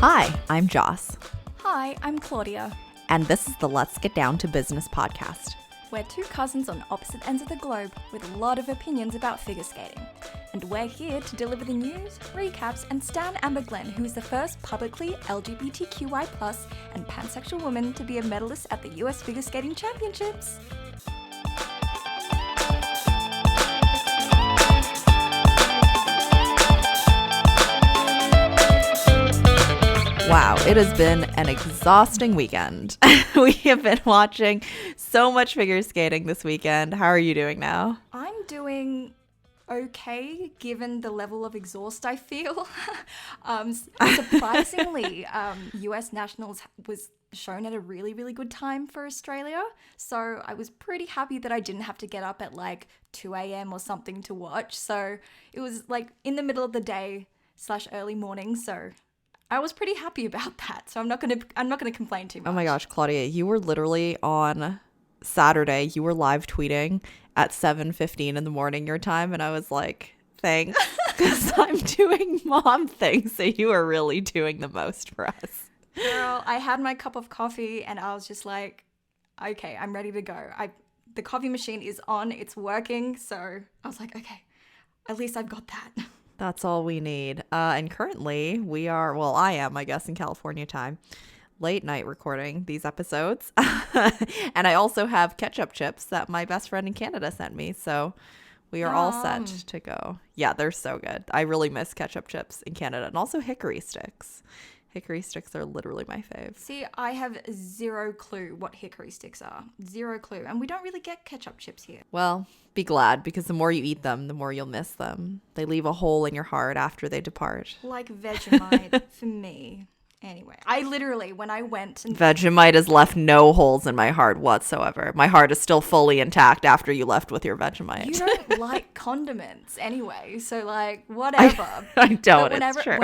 Hi, I'm Joss. Hi, I'm Claudia. And this is the Let's Get Down to Business podcast. We're two cousins on opposite ends of the globe with a lot of opinions about figure skating. And we're here to deliver the news, recaps, and stan Amber Glenn, who is the first publicly LGBTQI+ and pansexual woman to be a medalist at the US Figure Skating Championships. Wow, it has been an exhausting weekend. We have been watching so much figure skating this weekend. How are you doing now? I'm doing okay, given the level of exhaust I feel. Surprisingly, US Nationals was shown at a really, really good time for Australia. So I was pretty happy that I didn't have to get up at like 2 a.m. or something to watch. So it was like in the middle of the day / early morning. So I was pretty happy about that. So I'm not gonna complain too much. Oh my gosh, Claudia, you were literally on Saturday. You were live tweeting at 7:15 in the morning your time, and I was like, thanks, because I'm doing mom things. So you are really doing the most for us. Girl, I had my cup of coffee and I was just like, okay, I'm ready to go. The coffee machine is on, it's working. So I was like, okay, at least I've got that. That's all we need. And currently we are, well, I am, I guess, in California time, late night recording these episodes. And I also have ketchup chips that my best friend in Canada sent me. So we are all set to go. Yeah, they're so good. I really miss ketchup chips in Canada, and also hickory sticks. Hickory sticks are literally my fave. See, I have zero clue what hickory sticks are. Zero clue. And we don't really get ketchup chips here. Well, be glad, because the more you eat them, the more you'll miss them. They leave a hole in your heart after they depart. Like Vegemite for me. Anyway, I literally, when I went and Vegemite has left no holes in my heart whatsoever. My heart is still fully intact after you left with your Vegemite. You don't like condiments anyway, so like whatever. I don't. It's true.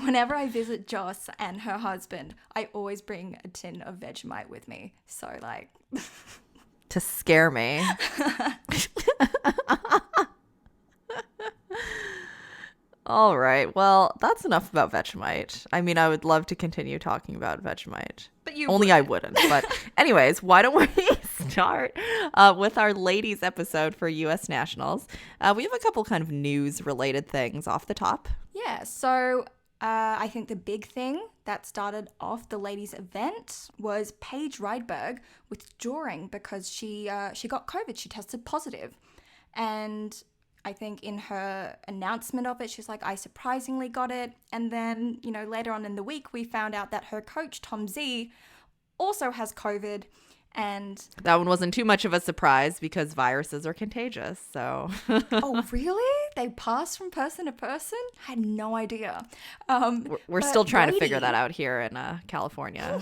Whenever I visit Joss and her husband, I always bring a tin of Vegemite with me. So like to scare me. All right. Well, that's enough about Vegemite. I mean, I would love to continue talking about Vegemite. But you Only I wouldn't. But anyways, why don't we start with our ladies episode for US Nationals? We have a couple kind of news-related things off the top. Yeah. So I think the big thing that started off the ladies' event was Paige Rydberg withdrawing because she got COVID. She tested positive. And I think in her announcement of it, she's like, I surprisingly got it. And then, you know, later on in the week, we found out that her coach, Tom Z, also has COVID. And that one wasn't too much of a surprise because viruses are contagious. So oh, really? They pass from person to person? I had no idea. We're still trying to figure that out here in California.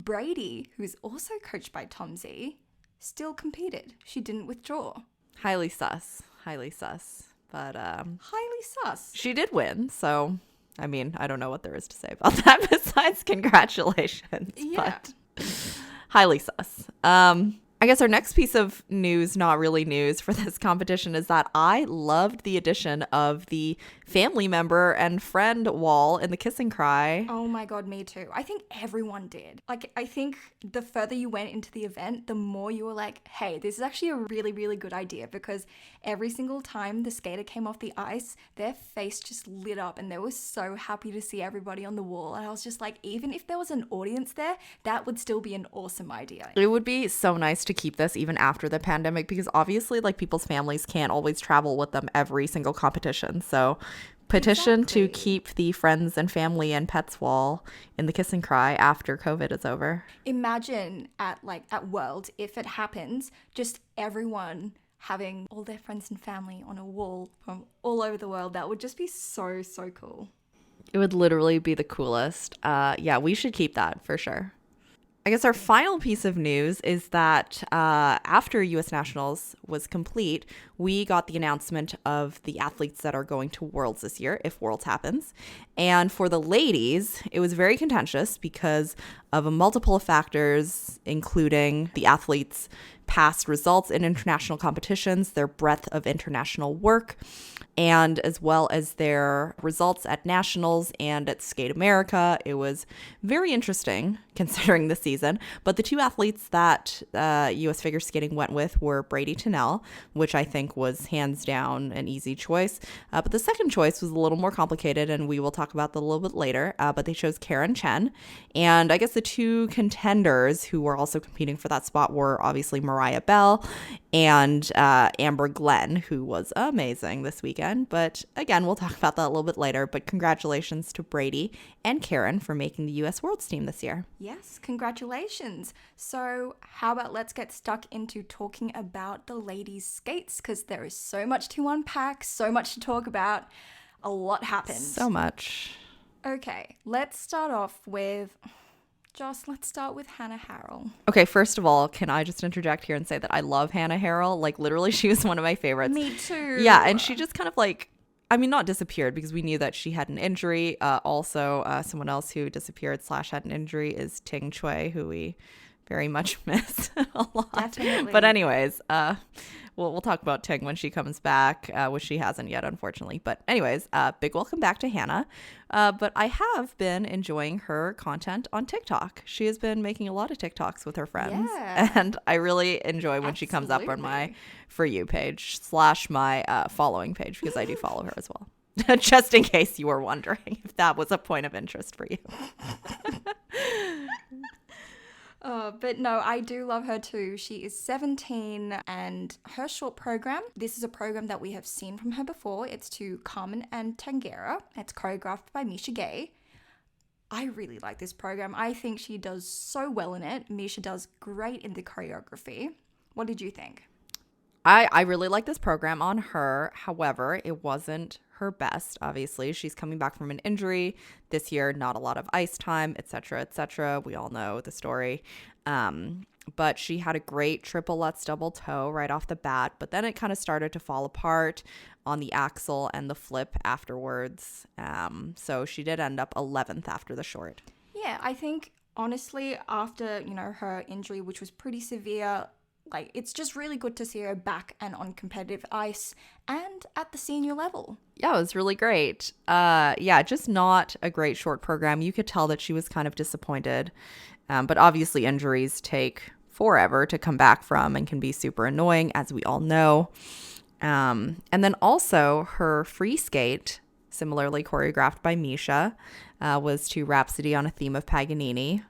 Bradie, who's also coached by Tom Z, still competed. She didn't withdraw. Highly sus. But highly sus. She did win, so I mean, I don't know what there is to say about that besides congratulations. Yeah. But highly sus. I guess our next piece of news, not really news for this competition, is that I loved the addition of the family member and friend wall in the kiss and cry. Oh my God, me too. I think everyone did. Like, I think the further you went into the event, the more you were like, hey, this is actually a really, really good idea, because every single time the skater came off the ice, their face just lit up and they were so happy to see everybody on the wall. And I was just like, even if there was an audience there, that would still be an awesome idea. It would be so nice to keep this even after the pandemic, because obviously like people's families can't always travel with them every single competition. So petition to keep the friends and family and pets wall in the kiss and cry after COVID is over. Imagine at World, if it happens, just everyone having all their friends and family on a wall from all over the world. That would just be so, so cool. It would literally be the coolest. Yeah, we should keep that for sure. I guess our final piece of news is that after US Nationals was complete, we got the announcement of the athletes that are going to Worlds this year, if Worlds happens. And for the ladies, it was very contentious because of a multiple of factors, including the athletes past results in international competitions, their breadth of international work, and as well as their results at nationals and at Skate America. It was very interesting considering the season. But the two athletes that U.S. figure skating went with were Bradie Tennell, which I think was hands down an easy choice. But the second choice was a little more complicated, and we will talk about that a little bit later. But they chose Karen Chen. And I guess the two contenders who were also competing for that spot were obviously Mariah Bell and Amber Glenn, who was amazing this weekend. But again, we'll talk about that a little bit later. But congratulations to Bradie and Karen for making the U.S. Worlds team this year. Yes, congratulations. So how about let's get stuck into talking about the ladies' skates, because there is so much to unpack, so much to talk about. A lot happened. So much. Okay, let's start off with... Joss, let's start with Hanna Harrell. Okay, first of all, can I just interject here and say that I love Hanna Harrell? Like, literally, she was one of my favorites. Me too. Yeah, and she just kind of like, I mean, not disappeared because we knew that she had an injury. Also, someone else who disappeared / had an injury is Ting Chui, who we very much miss a lot. Definitely. But anyways, we'll talk about Ting when she comes back, which she hasn't yet, unfortunately. But anyways, big welcome back to Hanna. But I have been enjoying her content on TikTok. She has been making a lot of TikToks with her friends. Yeah. And I really enjoy when she comes up on my For You page / my following page, because I do follow her as well. Just in case you were wondering if that was a point of interest for you. But no, I do love her too. She is 17 and her short program, this is a program that we have seen from her before. It's to Carmen and Tangera. It's choreographed by Misha Gay. I really like this program. I think she does so well in it. Misha does great in the choreography. What did you think? I really like this program on her. However, it wasn't her best, obviously. She's coming back from an injury this year, not a lot of ice time, etc., etc. We all know the story. But she had a great triple Lutz double toe right off the bat, but then it kind of started to fall apart on the axel and the flip afterwards. So she did end up 11th after the short. Yeah, I think honestly after, her injury, which was pretty severe, like, it's just really good to see her back and on competitive ice and at the senior level. Yeah, it was really great. Yeah, just not a great short program. You could tell that she was kind of disappointed. But obviously injuries take forever to come back from and can be super annoying, as we all know. And then also her free skate, similarly choreographed by Misha, was to Rhapsody on a theme of Paganini.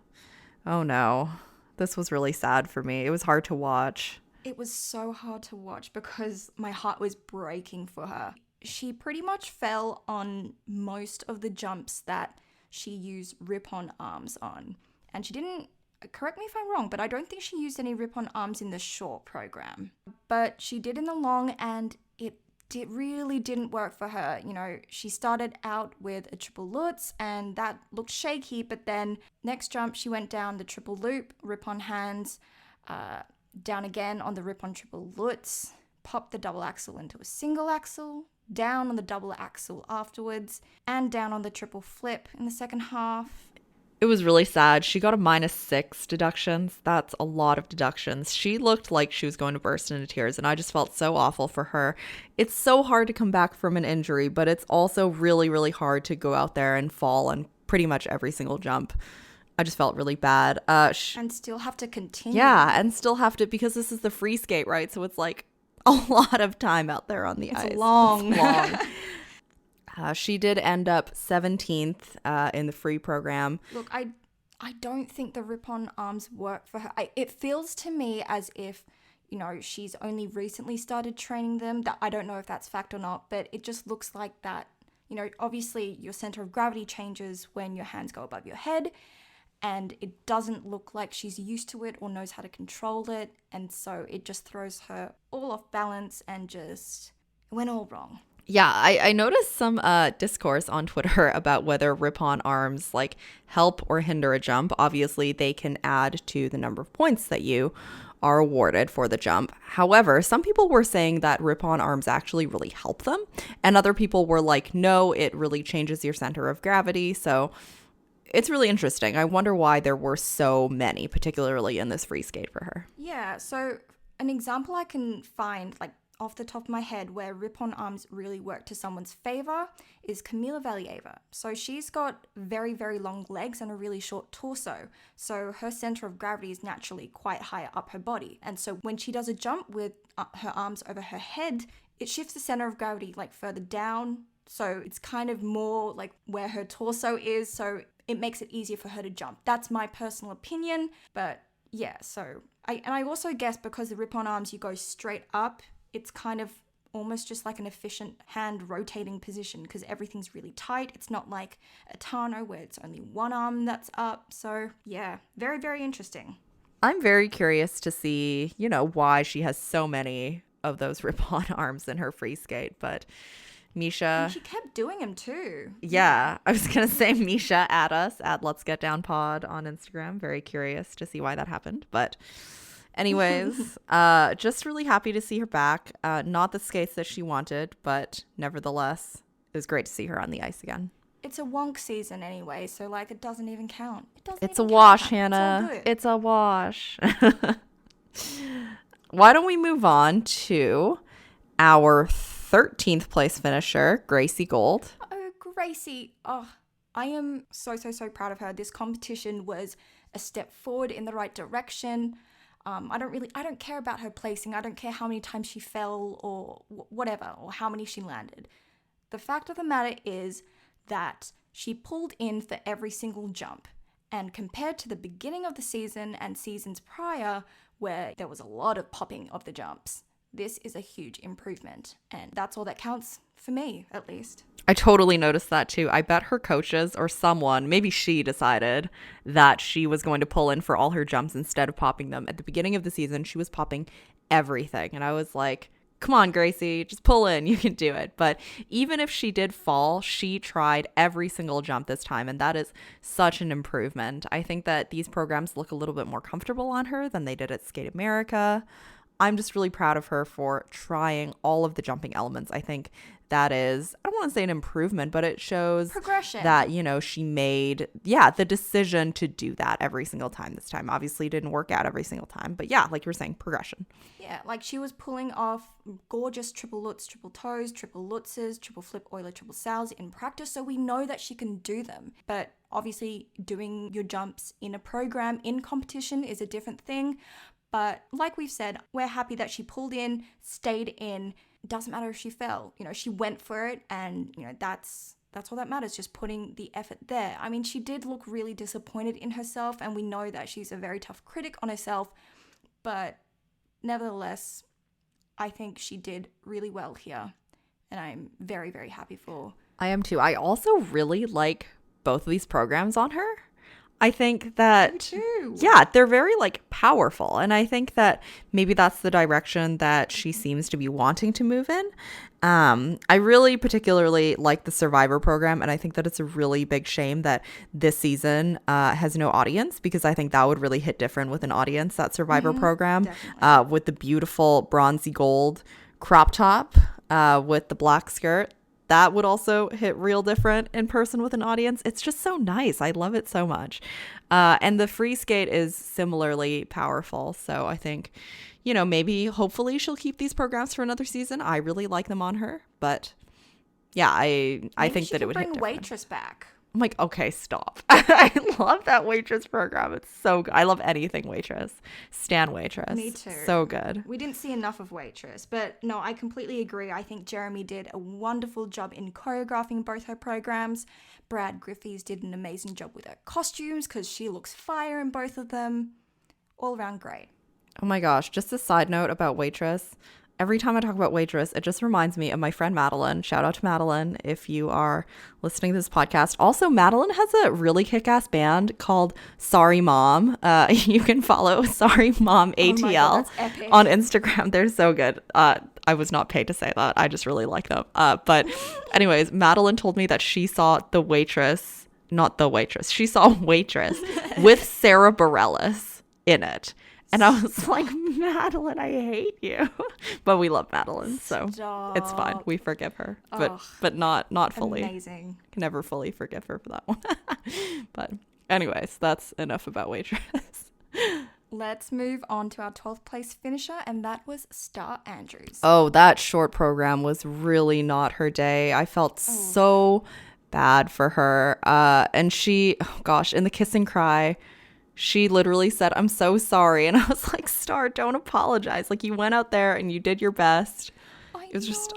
Oh no. This was really sad for me. It was hard to watch. It was so hard to watch because my heart was breaking for her. She pretty much fell on most of the jumps that she used rip-on arms on. And she didn't, correct me if I'm wrong, but I don't think she used any rip-on arms in the short program. But she did in the long, and it really didn't work for her. She started out with a triple Lutz and that looked shaky, but then next jump she went down the triple loop, rip-on hands, down again on the rip-on triple Lutz, popped the double axel into a single axel, down on the double axel afterwards, and down on the triple flip in the second half. It was really sad. She got a -6 deductions. That's a lot of deductions. She looked like she was going to burst into tears, and I just felt so awful for her. It's so hard to come back from an injury, but it's also really, really hard to go out there and fall on pretty much every single jump. I just felt really bad. And still have to continue. Yeah, and still have to, because this is the free skate, right? So it's like a lot of time out there on the ice. It's long. She did end up 17th in the free program. Look, I don't think the rip-on arms work for her. It feels to me as if, she's only recently started training them. That I don't know if that's fact or not, but it just looks like that. Obviously your center of gravity changes when your hands go above your head, and it doesn't look like she's used to it or knows how to control it, and so it just throws her all off balance and just went all wrong. Yeah, I noticed some discourse on Twitter about whether rip-on arms like help or hinder a jump. Obviously, they can add to the number of points that you are awarded for the jump. However, some people were saying that rip-on arms actually really help them, and other people were like, no, it really changes your center of gravity. So it's really interesting. I wonder why there were so many, particularly in this free skate for her. Yeah, so An example I can find, like off the top of my head, where rip-on arms really work to someone's favor is Kamila Valieva. So she's got very, very long legs and a really short torso. So her center of gravity is naturally quite high up her body. And so when she does a jump with her arms over her head, it shifts the center of gravity like further down. So it's kind of more like where her torso is. So it makes it easier for her to jump. That's my personal opinion. But yeah, so I also guess because the rip-on arms, you go straight up, it's kind of almost just like an efficient hand rotating position because everything's really tight. It's not like a Tano where it's only one arm that's up. So yeah, very, very interesting. I'm very curious to see, why she has so many of those rip-on arms in her free skate. But Misha... And she kept doing them too. Yeah, I was going to say, Misha, at us, at Let's Get Down Pod on Instagram. Very curious to see why that happened. But anyways, just really happy to see her back. Not the skates that she wanted, but nevertheless, it was great to see her on the ice again. It's a wonk season anyway, so like it doesn't even count. It's a wash, Hannah. It's a wash. Why don't we move on to our 13th place finisher, Gracie Gold. Oh, Gracie. Oh, I am so proud of her. This competition was a step forward in the right direction. I don't care about her placing. I don't care how many times she fell or whatever, or how many she landed. The fact of the matter is that she pulled in for every single jump. And compared to the beginning of the season and seasons prior, where there was a lot of popping of the jumps, this is a huge improvement. And that's all that counts for me, at least. I totally noticed that too. I bet her coaches or someone, maybe she decided that she was going to pull in for all her jumps instead of popping them. At the beginning of the season, she was popping everything. And I was like, come on, Gracie, just pull in. You can do it. But even if she did fall, she tried every single jump this time. And that is such an improvement. I think that these programs look a little bit more comfortable on her than they did at Skate America. I'm just really proud of her for trying all of the jumping elements. I think that is, I don't want to say an improvement, but it shows progression that, she made, the decision to do that every single time this time. Obviously, it didn't work out every single time, but yeah, like you were saying, progression. Yeah, like she was pulling off gorgeous triple Lutz, triple toes, triple Lutzes, triple flip Euler, triple sows in practice, so we know that she can do them. But obviously, doing your jumps in a program, in competition, is a different thing. But like we've said, we're happy that she pulled in, stayed in. Doesn't matter if she fell. She went for it, and that's all that matters, just putting the effort there. I mean, she did look really disappointed in herself, and we know that she's a very tough critic on herself, but nevertheless, I think she did really well here, and I'm very, very happy for. I am too. I also really like both of these programs on her. I think that, they're very powerful. And I think that maybe that's the direction that she seems to be wanting to move in. I really particularly like the Survivor program. And I think that it's a really big shame that this season has no audience, because I think that would really hit different with an audience, that Survivor program, with the beautiful bronzy gold crop top with the black skirt. That would also hit real different in person with an audience. It's just so nice. I love it so much. And the free skate is similarly powerful. So I think, maybe hopefully she'll keep these programs for another season. I really like them on her. But yeah, I think that it would hit different. Bring Waitress back. I'm like, okay, stop. I love that Waitress program. It's so good. I love anything Waitress. Stan Waitress. Me too. So good. We didn't see enough of Waitress, but no, I completely agree. I think Jeremy did a wonderful job in choreographing both her programs. Brad Griffiths did an amazing job with her costumes because she looks fire in both of them. All around great. Oh my gosh. Just a side note about Waitress. Every time I talk about Waitress, it just reminds me of my friend Madeline. Shout out to Madeline if you are listening to this podcast. Also, Madeline has a really kick-ass band called Sorry Mom. You can follow Sorry Mom ATL on Instagram. They're so good. I was not paid to say that. I just really like them. But anyways, Madeline told me that she saw She saw Waitress with Sarah Bareilles in it. And I was like, Madeline, I hate you. But we love Madeline, so it's fine. We forgive her, but not fully. Amazing. Can never fully forgive her for that one. But anyways, that's enough about Waitress. Let's move on to our 12th place finisher, and that was Starr Andrews. Oh, that short program was really not her day. I felt so bad for her. And she, oh gosh, in the kiss and cry, she literally said, "I'm so sorry." And I was like, Starr, don't apologize. Like, you went out there and you did your best.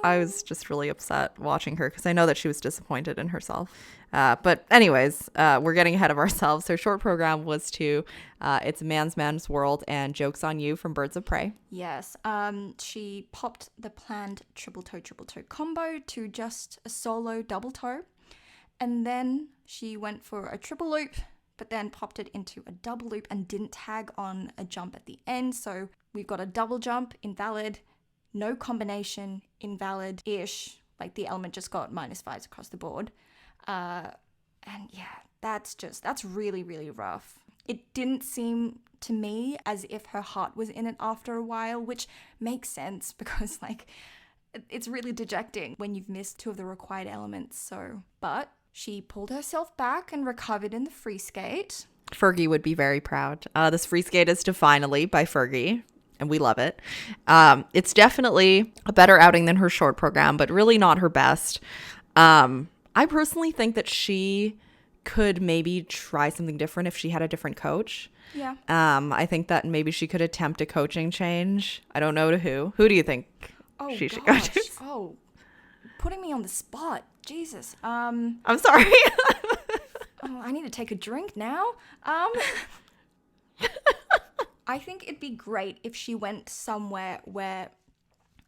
I was just really upset watching her because I know that she was disappointed in herself. But anyways, we're getting ahead of ourselves. Her short program was to It's a Man's World and Joke's on You from Birds of Prey. Yes. She popped the planned triple toe combo to just a solo double toe. And then she went for a triple loop, but then popped it into a double loop and didn't tag on a jump at the end. So we've got a double jump, invalid. No combination, invalid-ish. Like, the element just got -5s across the board. And yeah, that's really, really rough. It didn't seem to me as if her heart was in it after a while, which makes sense because, like, it's really dejecting when you've missed 2 of the required elements. So, but she pulled herself back and recovered in the free skate. Fergie would be very proud. This free skate is to Finally by Fergie. And we love it. It's definitely a better outing than her short program, but really not her best. I personally think that she could maybe try something different if she had a different coach. Yeah. I think that maybe she could attempt a coaching change. I don't know to who. Who do you think she should go to? Oh, putting me on the spot. Jesus. I'm sorry. I need to take a drink now. I think it'd be great if she went somewhere where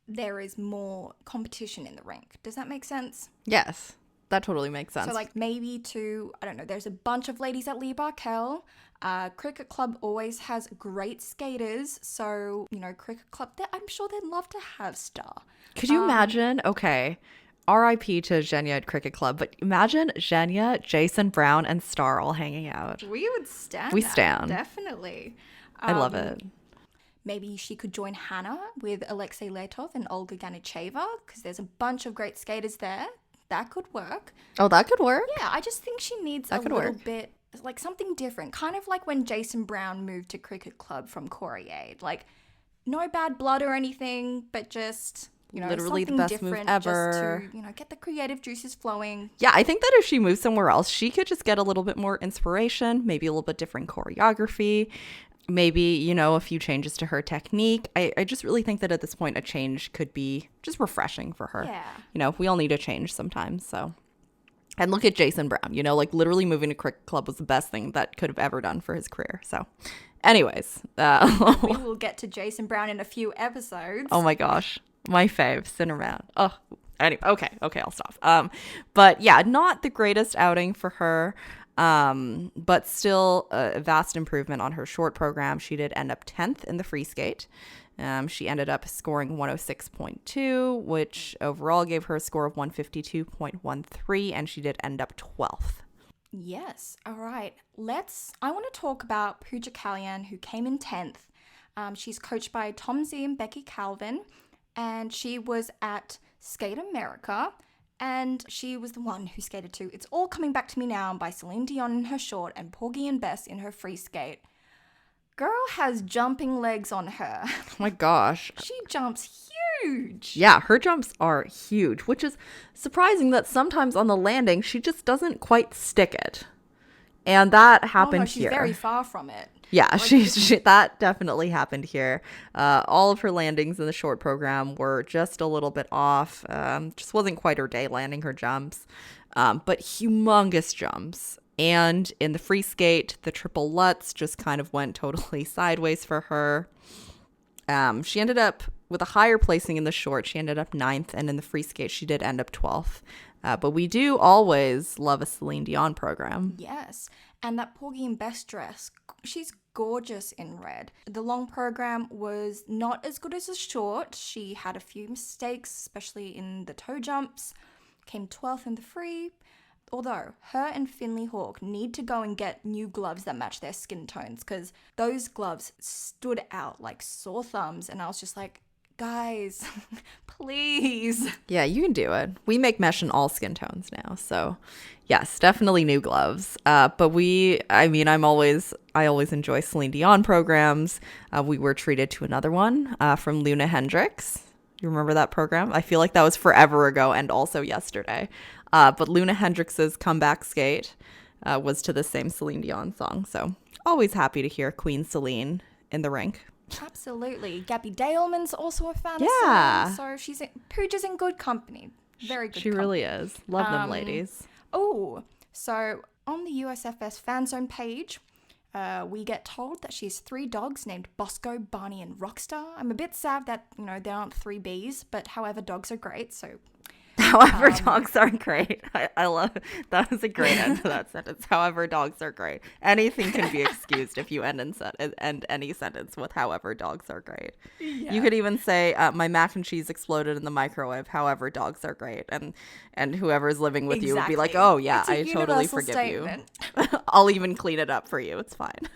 there is more competition in the rink. Does that make sense? Yes, that totally makes sense. So, like, maybe I don't know, there's a bunch of ladies at Lee Barkel. Cricket Club always has great skaters. So, you know, Cricket Club, I'm sure they'd love to have Starr. Could you imagine? Okay, R.I.P. to Zhenya at Cricket Club, but imagine Zhenya, Jason Brown, and Starr all hanging out. We would stand. We stand. Definitely. I love it. Maybe she could join Hanna with Alexei Letov and Olga Ganicheva because there's a bunch of great skaters there. That could work. Oh, that could work? Yeah, I just think she needs a little bit, like, something different. Kind of like when Jason Brown moved to Cricket Club from Courier. Like, no bad blood or anything, but just, you know, literally something the best different move ever. just to, you know, get the creative juices flowing. Yeah, I think that if she moves somewhere else, she could just get a little bit more inspiration, maybe a little bit different choreography. Maybe, you know, a few changes to her technique. I just really think that at this point, a change could be just refreshing for her. Yeah. You know, we all need a change sometimes, so. And look at Jason Brown, you know, like, literally moving to Cricket Club was the best thing that could have ever done for his career. So, anyways. We will get to Jason Brown in a few episodes. Oh my gosh. My fave, Cinnamon. Oh, anyway. Okay, I'll stop. But yeah, not the greatest outing for her. But still a vast improvement on her short program. She did end up 10th in the free skate. She ended up scoring 106.2, which overall gave her a score of 152.13, and she did end up 12th. Yes. All right. I want to talk about Pooja Kalyan, who came in 10th. She's coached by Tom Z and Becky Calvin, and she was at Skate America. And she was the one who skated to It's All Coming Back to Me Now by Celine Dion in her short and Porgy and Bess in her free skate. Girl has jumping legs on her. Oh my gosh. She jumps huge. Yeah, her jumps are huge, which is surprising that sometimes on the landing, she just doesn't quite stick it. And that happened she's here. Very far from it. Yeah, she that definitely happened here. All of her landings in the short program were just a little bit off. Just wasn't quite her day landing her jumps, but humongous jumps. And in the free skate, the triple Lutz just kind of went totally sideways for her. She ended up with a higher placing in the short. She ended up 9th, and in the free skate, she did end up 12th. But we do always love a Celine Dion program. Yes. And that Porgy and Bess dress, she's gorgeous in red. The long program was not as good as the short. She had a few mistakes, especially in the toe jumps. Came 12th in the free. Although her and Finley Hawk need to go and get new gloves that match their skin tones because those gloves stood out like sore thumbs. And I was just like, guys, please. Yeah, you can do it. We make mesh in all skin tones now. So yes, definitely new gloves. But I'm always I always enjoy Celine Dion programs. We were treated to another one from Luna Hendricks. You remember that program? I feel like that was forever ago and also yesterday. But Luna Hendricks' comeback skate was to the same Celine Dion song. So always happy to hear Queen Celine in the rink. Absolutely. Gabby Daleman's also a fan Yeah. of Celine, so Pooja's in good company. Very good She company. really is. Love them ladies. Oh, so on the USFS fan zone page, we get told that she has 3 dogs named Bosco, Barney, and Rockstar. I'm a bit sad that, there aren't 3 bees, but however, dogs are great, so... However, dogs are great. I love that was a great end to that sentence. However, dogs are great. Anything can be excused if you end any sentence with "however, dogs are great." Yeah. You could even say, "My mac and cheese exploded in the microwave." However, dogs are great, and whoever's living with you would be like, "Oh yeah, I totally forgive statement. You. I'll even clean it up for you. It's fine."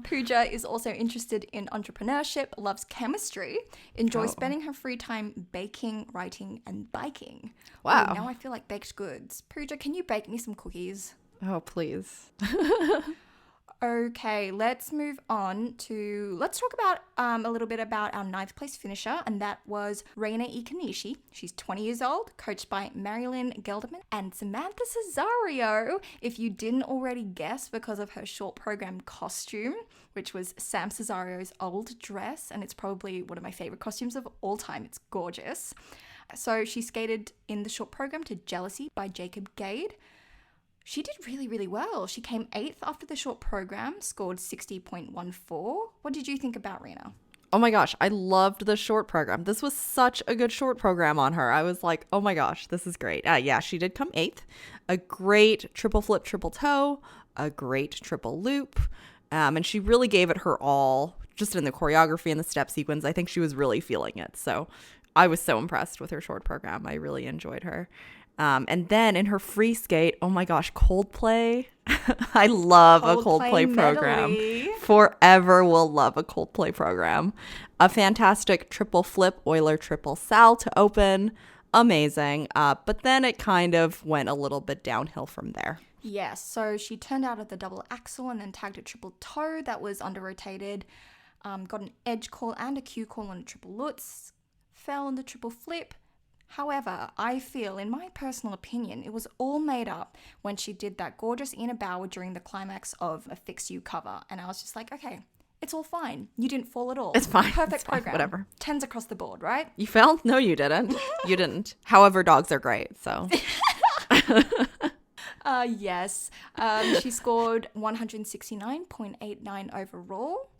Pooja is also interested in entrepreneurship, loves chemistry, enjoys spending her free time baking, writing, and biking. Wow. Ooh, now I feel like baked goods. Pooja, can you bake me some cookies? Oh, please. Okay, let's move on to... Let's talk about a little bit about our 9th place finisher, and that was Rena Ikenishi. She's 20 years old, coached by Marilyn Gelderman and Samantha Cesario. If you didn't already guess because of her short program costume, which was Sam Cesario's old dress, and it's probably one of my favorite costumes of all time. It's gorgeous. So she skated in the short program to Jealousy by Jacob Gade. She did really, really well. She came 8th after the short program, scored 60.14. What did you think about Rena? Oh my gosh, I loved the short program. This was such a good short program on her. I was like, oh my gosh, this is great. Yeah, she did come 8th. A great triple flip, triple toe, a great triple loop. And she really gave it her all just in the choreography and the step sequence. I think she was really feeling it. So I was so impressed with her short program. I really enjoyed her. And then in her free skate, oh my gosh, Coldplay. I love a Coldplay program. Forever will love a Coldplay program. A fantastic triple flip, Euler triple sal to open. Amazing. But then it kind of went a little bit downhill from there. Yes, so she turned out at the double axel and then tagged a triple toe that was under rotated. Got an edge call and a Q call on a triple Lutz. Fell on the triple flip. However, I feel, in my personal opinion, it was all made up when she did that gorgeous inner bow during the climax of a Fix You cover. And I was just like, okay, it's all fine. You didn't fall at all. It's fine. Perfect it's fine. program. Whatever. 10s across the board, right? You fell? No, you didn't. You didn't. However, dogs are great, so. Yes. She scored 169.89 overall.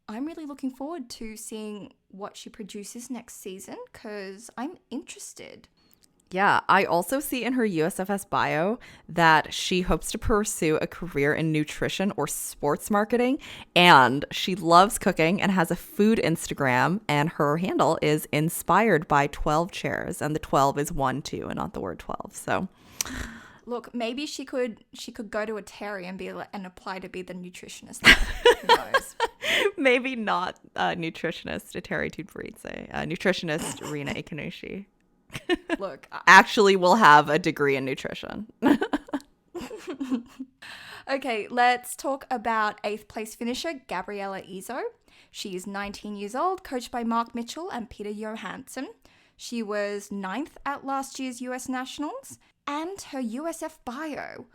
I'm really looking forward to seeing what she produces next season because I'm interested. Yeah, I also see in her USFS bio that she hopes to pursue a career in nutrition or sports marketing, and she loves cooking and has a food Instagram, and her handle is inspired by 12 chairs, and the 12 is 1, 2, and not the word 12. So look, maybe she could go to a Terry and apply to be the nutritionist. Who knows? Maybe not nutritionist Terry Tudbarize, nutritionist Rena Ikenishi. Look, actually will have a degree in nutrition. Okay, let's talk about 8th place finisher Gabriella Izzo. She is 19 years old, coached by Mark Mitchell and Peter Johansson. She was 9th at last year's US Nationals. And her USF bio.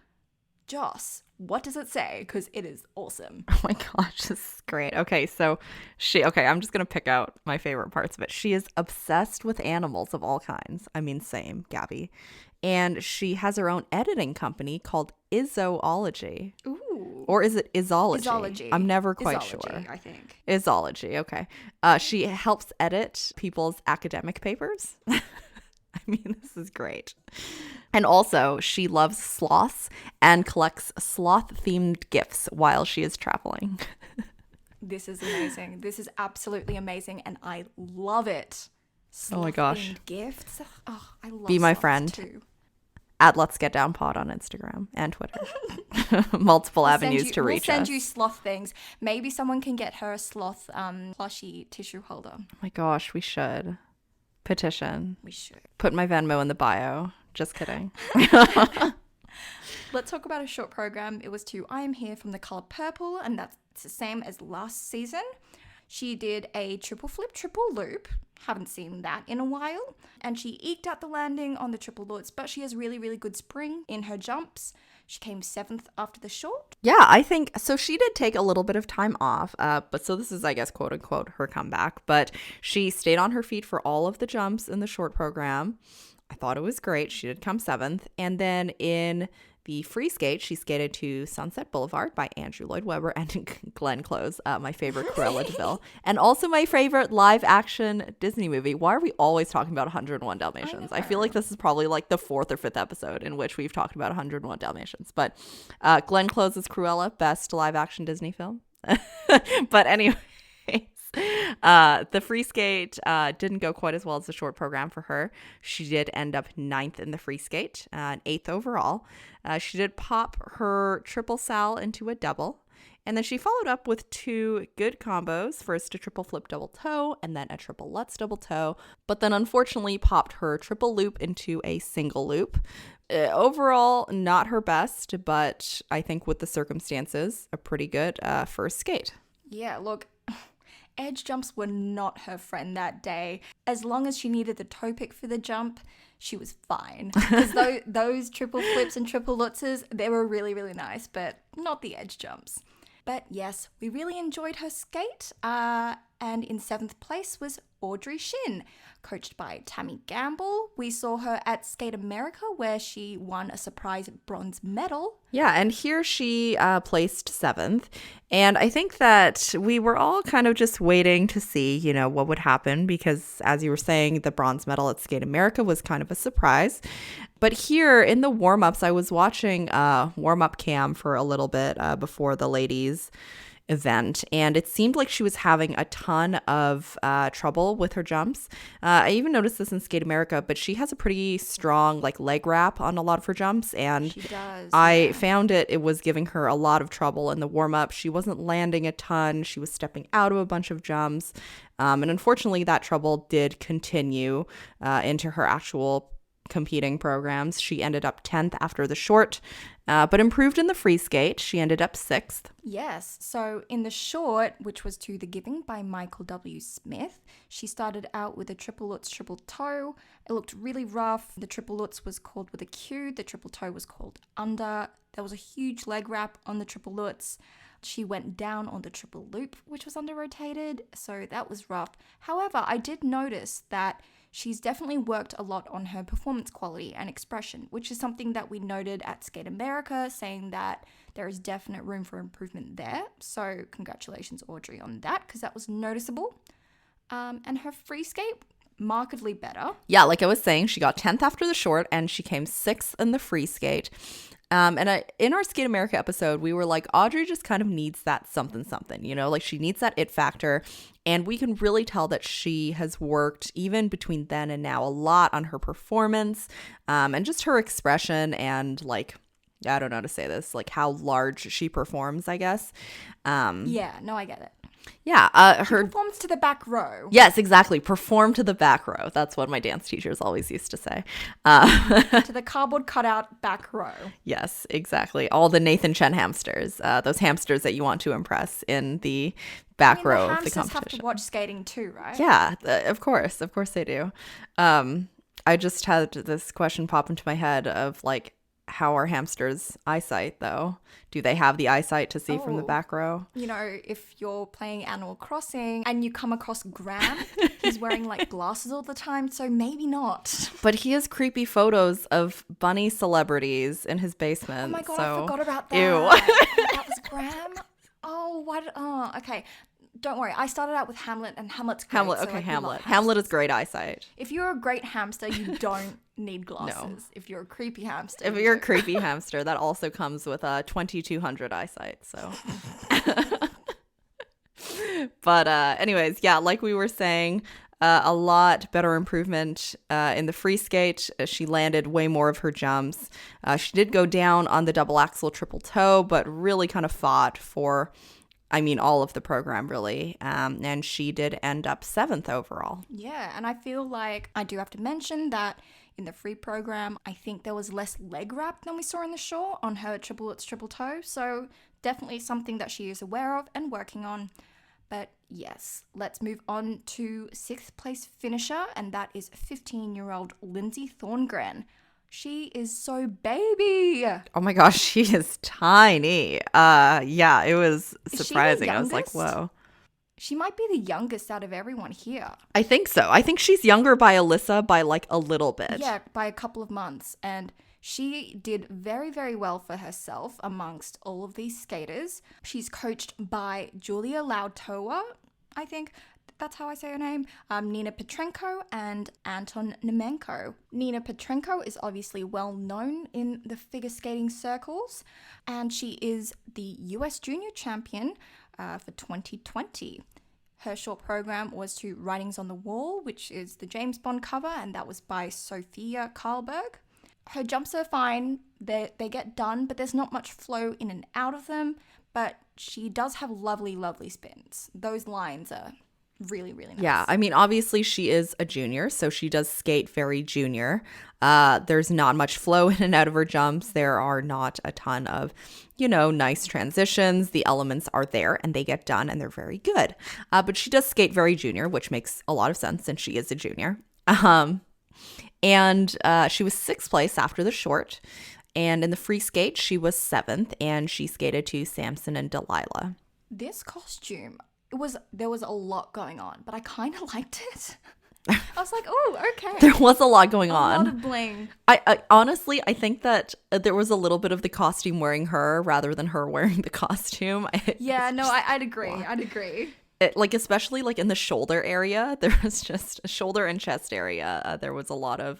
Joss, what does it say? Because it is awesome. Oh my gosh, this is great. Okay, so I'm just going to pick out my favorite parts of it. She is obsessed with animals of all kinds. I mean, same, Gabby. And she has her own editing company called Izzoology. Ooh. Or is it Izology? Izology. I'm never quite Izology, sure. I think. Izology, okay. She helps edit people's academic papers. I mean, this is great. And also, she loves sloths and collects sloth-themed gifts while she is traveling. This is amazing. This is absolutely amazing, and I love it. Oh my gosh. Gifts. Oh, I love Be my sloths friend. too. At Let's Get Down Pod on Instagram and Twitter. Multiple avenues to reach us. We'll send you sloth things. Maybe someone can get her a sloth plushie tissue holder. Oh my gosh, we should. Petition. We should. Put my Venmo in the bio. Just kidding. Let's talk about a short program. It was to I Am Here from the Color Purple, and that's the same as last season. She did a triple flip, triple loop. Haven't seen that in a while. And she eked out the landing on the triple Lutz, but she has really, really good spring in her jumps. She came 7th after the short. Yeah, I think so. She did take a little bit of time off, but so this is, I guess, quote unquote, her comeback. But she stayed on her feet for all of the jumps in the short program. I thought it was great. She did come 7th. And then in the free skate, she skated to Sunset Boulevard by Andrew Lloyd Webber and Glenn Close, my favorite Cruella de Vil, and also my favorite live action Disney movie. Why are we always talking about 101 Dalmatians? I feel like this is probably like the 4th or 5th episode in which we've talked about 101 Dalmatians. But Glenn Close's Cruella, best live action Disney film. But anyway. The free skate didn't go quite as well as the short program for her. She did end up 9th in the free skate, and 8th overall. She did pop her triple sal into a double, and then she followed up with 2 good combos. First a triple flip double toe, and then a triple Lutz double toe, but then unfortunately popped her triple loop into a single loop. Overall, not her best, but I think with the circumstances, a pretty good first skate. Yeah, look, edge jumps were not her friend that day. As long as she needed the toe pick for the jump, she was fine. Because those triple flips and triple Lutzes, they were really, really nice, but not the edge jumps. But yes, we really enjoyed her skate. And in 7th place was Audrey Shin, coached by Tammy Gamble. We saw her at Skate America, where she won a surprise bronze medal. Yeah, and here she placed 7th. And I think that we were all kind of just waiting to see, you know, what would happen, because as you were saying, the bronze medal at Skate America was kind of a surprise. But here in the warm-ups, I was watching warm-up cam for a little bit before the ladies' event, and it seemed like she was having a ton of trouble with her jumps. I even noticed this in Skate America, but she has a pretty strong like leg wrap on a lot of her jumps, and She does. I found it was giving her a lot of trouble in the warm-up. She wasn't landing a ton. She was stepping out of a bunch of jumps, and unfortunately that trouble did continue into her actual competing programs. She ended up 10th after the short, but improved in the free skate. She ended up 6th. Yes, so in the short, which was to The Giving by Michael W. Smith, she started out with a triple Lutz triple toe. It looked really rough. The triple Lutz was called with a Q. The triple toe was called under. There was a huge leg wrap on the triple Lutz. She went down on the triple loop, which was under rotated, so that was rough. However, I did notice that she's definitely worked a lot on her performance quality and expression, which is something that we noted at Skate America, saying that there is definite room for improvement there. So congratulations, Audrey, on that, because that was noticeable. And her free skate, markedly better. Yeah, like I was saying, she got 10th after the short, and she came 6th in the free skate. In our Skate America episode, we were like, Audrey just kind of needs that something, you know, like she needs that it factor. And we can really tell that she has worked, even between then and now, a lot on her performance, and just her expression, and like, I don't know how to say this, like how large she performs, I guess. Yeah, no, I get it. Yeah, Her performs to the back row. Yes, exactly. Perform to the back row. That's what my dance teachers always used to say. To the cardboard cutout back row. Yes, exactly. All the Nathan Chen hamsters, those hamsters that you want to impress in the back row of the competition. The hamsters have to watch skating too, right? Yeah, of course they do. I just had this question pop into my head of like, how are hamsters' eyesight though? Do they have the eyesight to see from the back row? You know, if you're playing Animal Crossing and you come across Graham, he's wearing like glasses all the time, so maybe not. But he has creepy photos of bunny celebrities in his basement. Oh my god, so... I forgot about that. Ew. That was Graham? Oh, okay. Don't worry, I started out with Hamlet, and Hamlet's great. Hamlet. Hamlet is great eyesight. If you're a great hamster, you don't need glasses. No. If you're a creepy hamster. If you're a creepy hamster, that also comes with a 2200 eyesight, so. But anyways, yeah, like we were saying, a lot better improvement in the free skate. She landed way more of her jumps. She did go down on the double axel triple toe, but really kind of fought for I mean, all of the program, really. And she did end up 7th overall. Yeah, and I feel like I do have to mention that in the free program, I think there was less leg wrap than we saw in the short on her triplets, triple toe. So definitely something that she is aware of and working on. But yes, let's move on to 6th place finisher, and that is 15-year-old Lindsay Thorngren. She is so baby. Oh my gosh, she is tiny. Yeah, it was surprising. I was like, whoa. She might be the youngest out of everyone here. I think so. I think she's younger by Alysa by like a little bit. Yeah, by a couple of months. And she did very, very well for herself amongst all of these skaters. She's coached by Julia Lautoa, I think. That's how I say her name. Nina Petrenko and Anton Nemenko. Nina Petrenko is obviously well known in the figure skating circles, and she is the US Junior Champion for 2020. Her short program was to Writings on the Wall, which is the James Bond cover, and that was by Sophia Karlberg. Her jumps are fine. They get done, but there's not much flow in and out of them, but she does have lovely, lovely spins. Those lines are really, really nice. Yeah, I mean, obviously she is a junior, so she does skate very junior. There's not much flow in and out of her jumps. There are not a ton of, nice transitions. The elements are there and they get done and they're very good. But she does skate very junior, which makes a lot of sense since she is a junior. And she was 6th place after the short. And in the free skate, she was 7th, and she skated to Samson and Delilah. This costume, there was a lot going on, but I kind of liked it. I was like, oh, okay. There was a lot going on. A lot of bling. I honestly, I think that there was a little bit of the costume wearing her rather than her wearing the costume. Yeah, no, I'd agree. I'd agree. Especially like in the shoulder area, there was just a shoulder and chest area. There was a lot of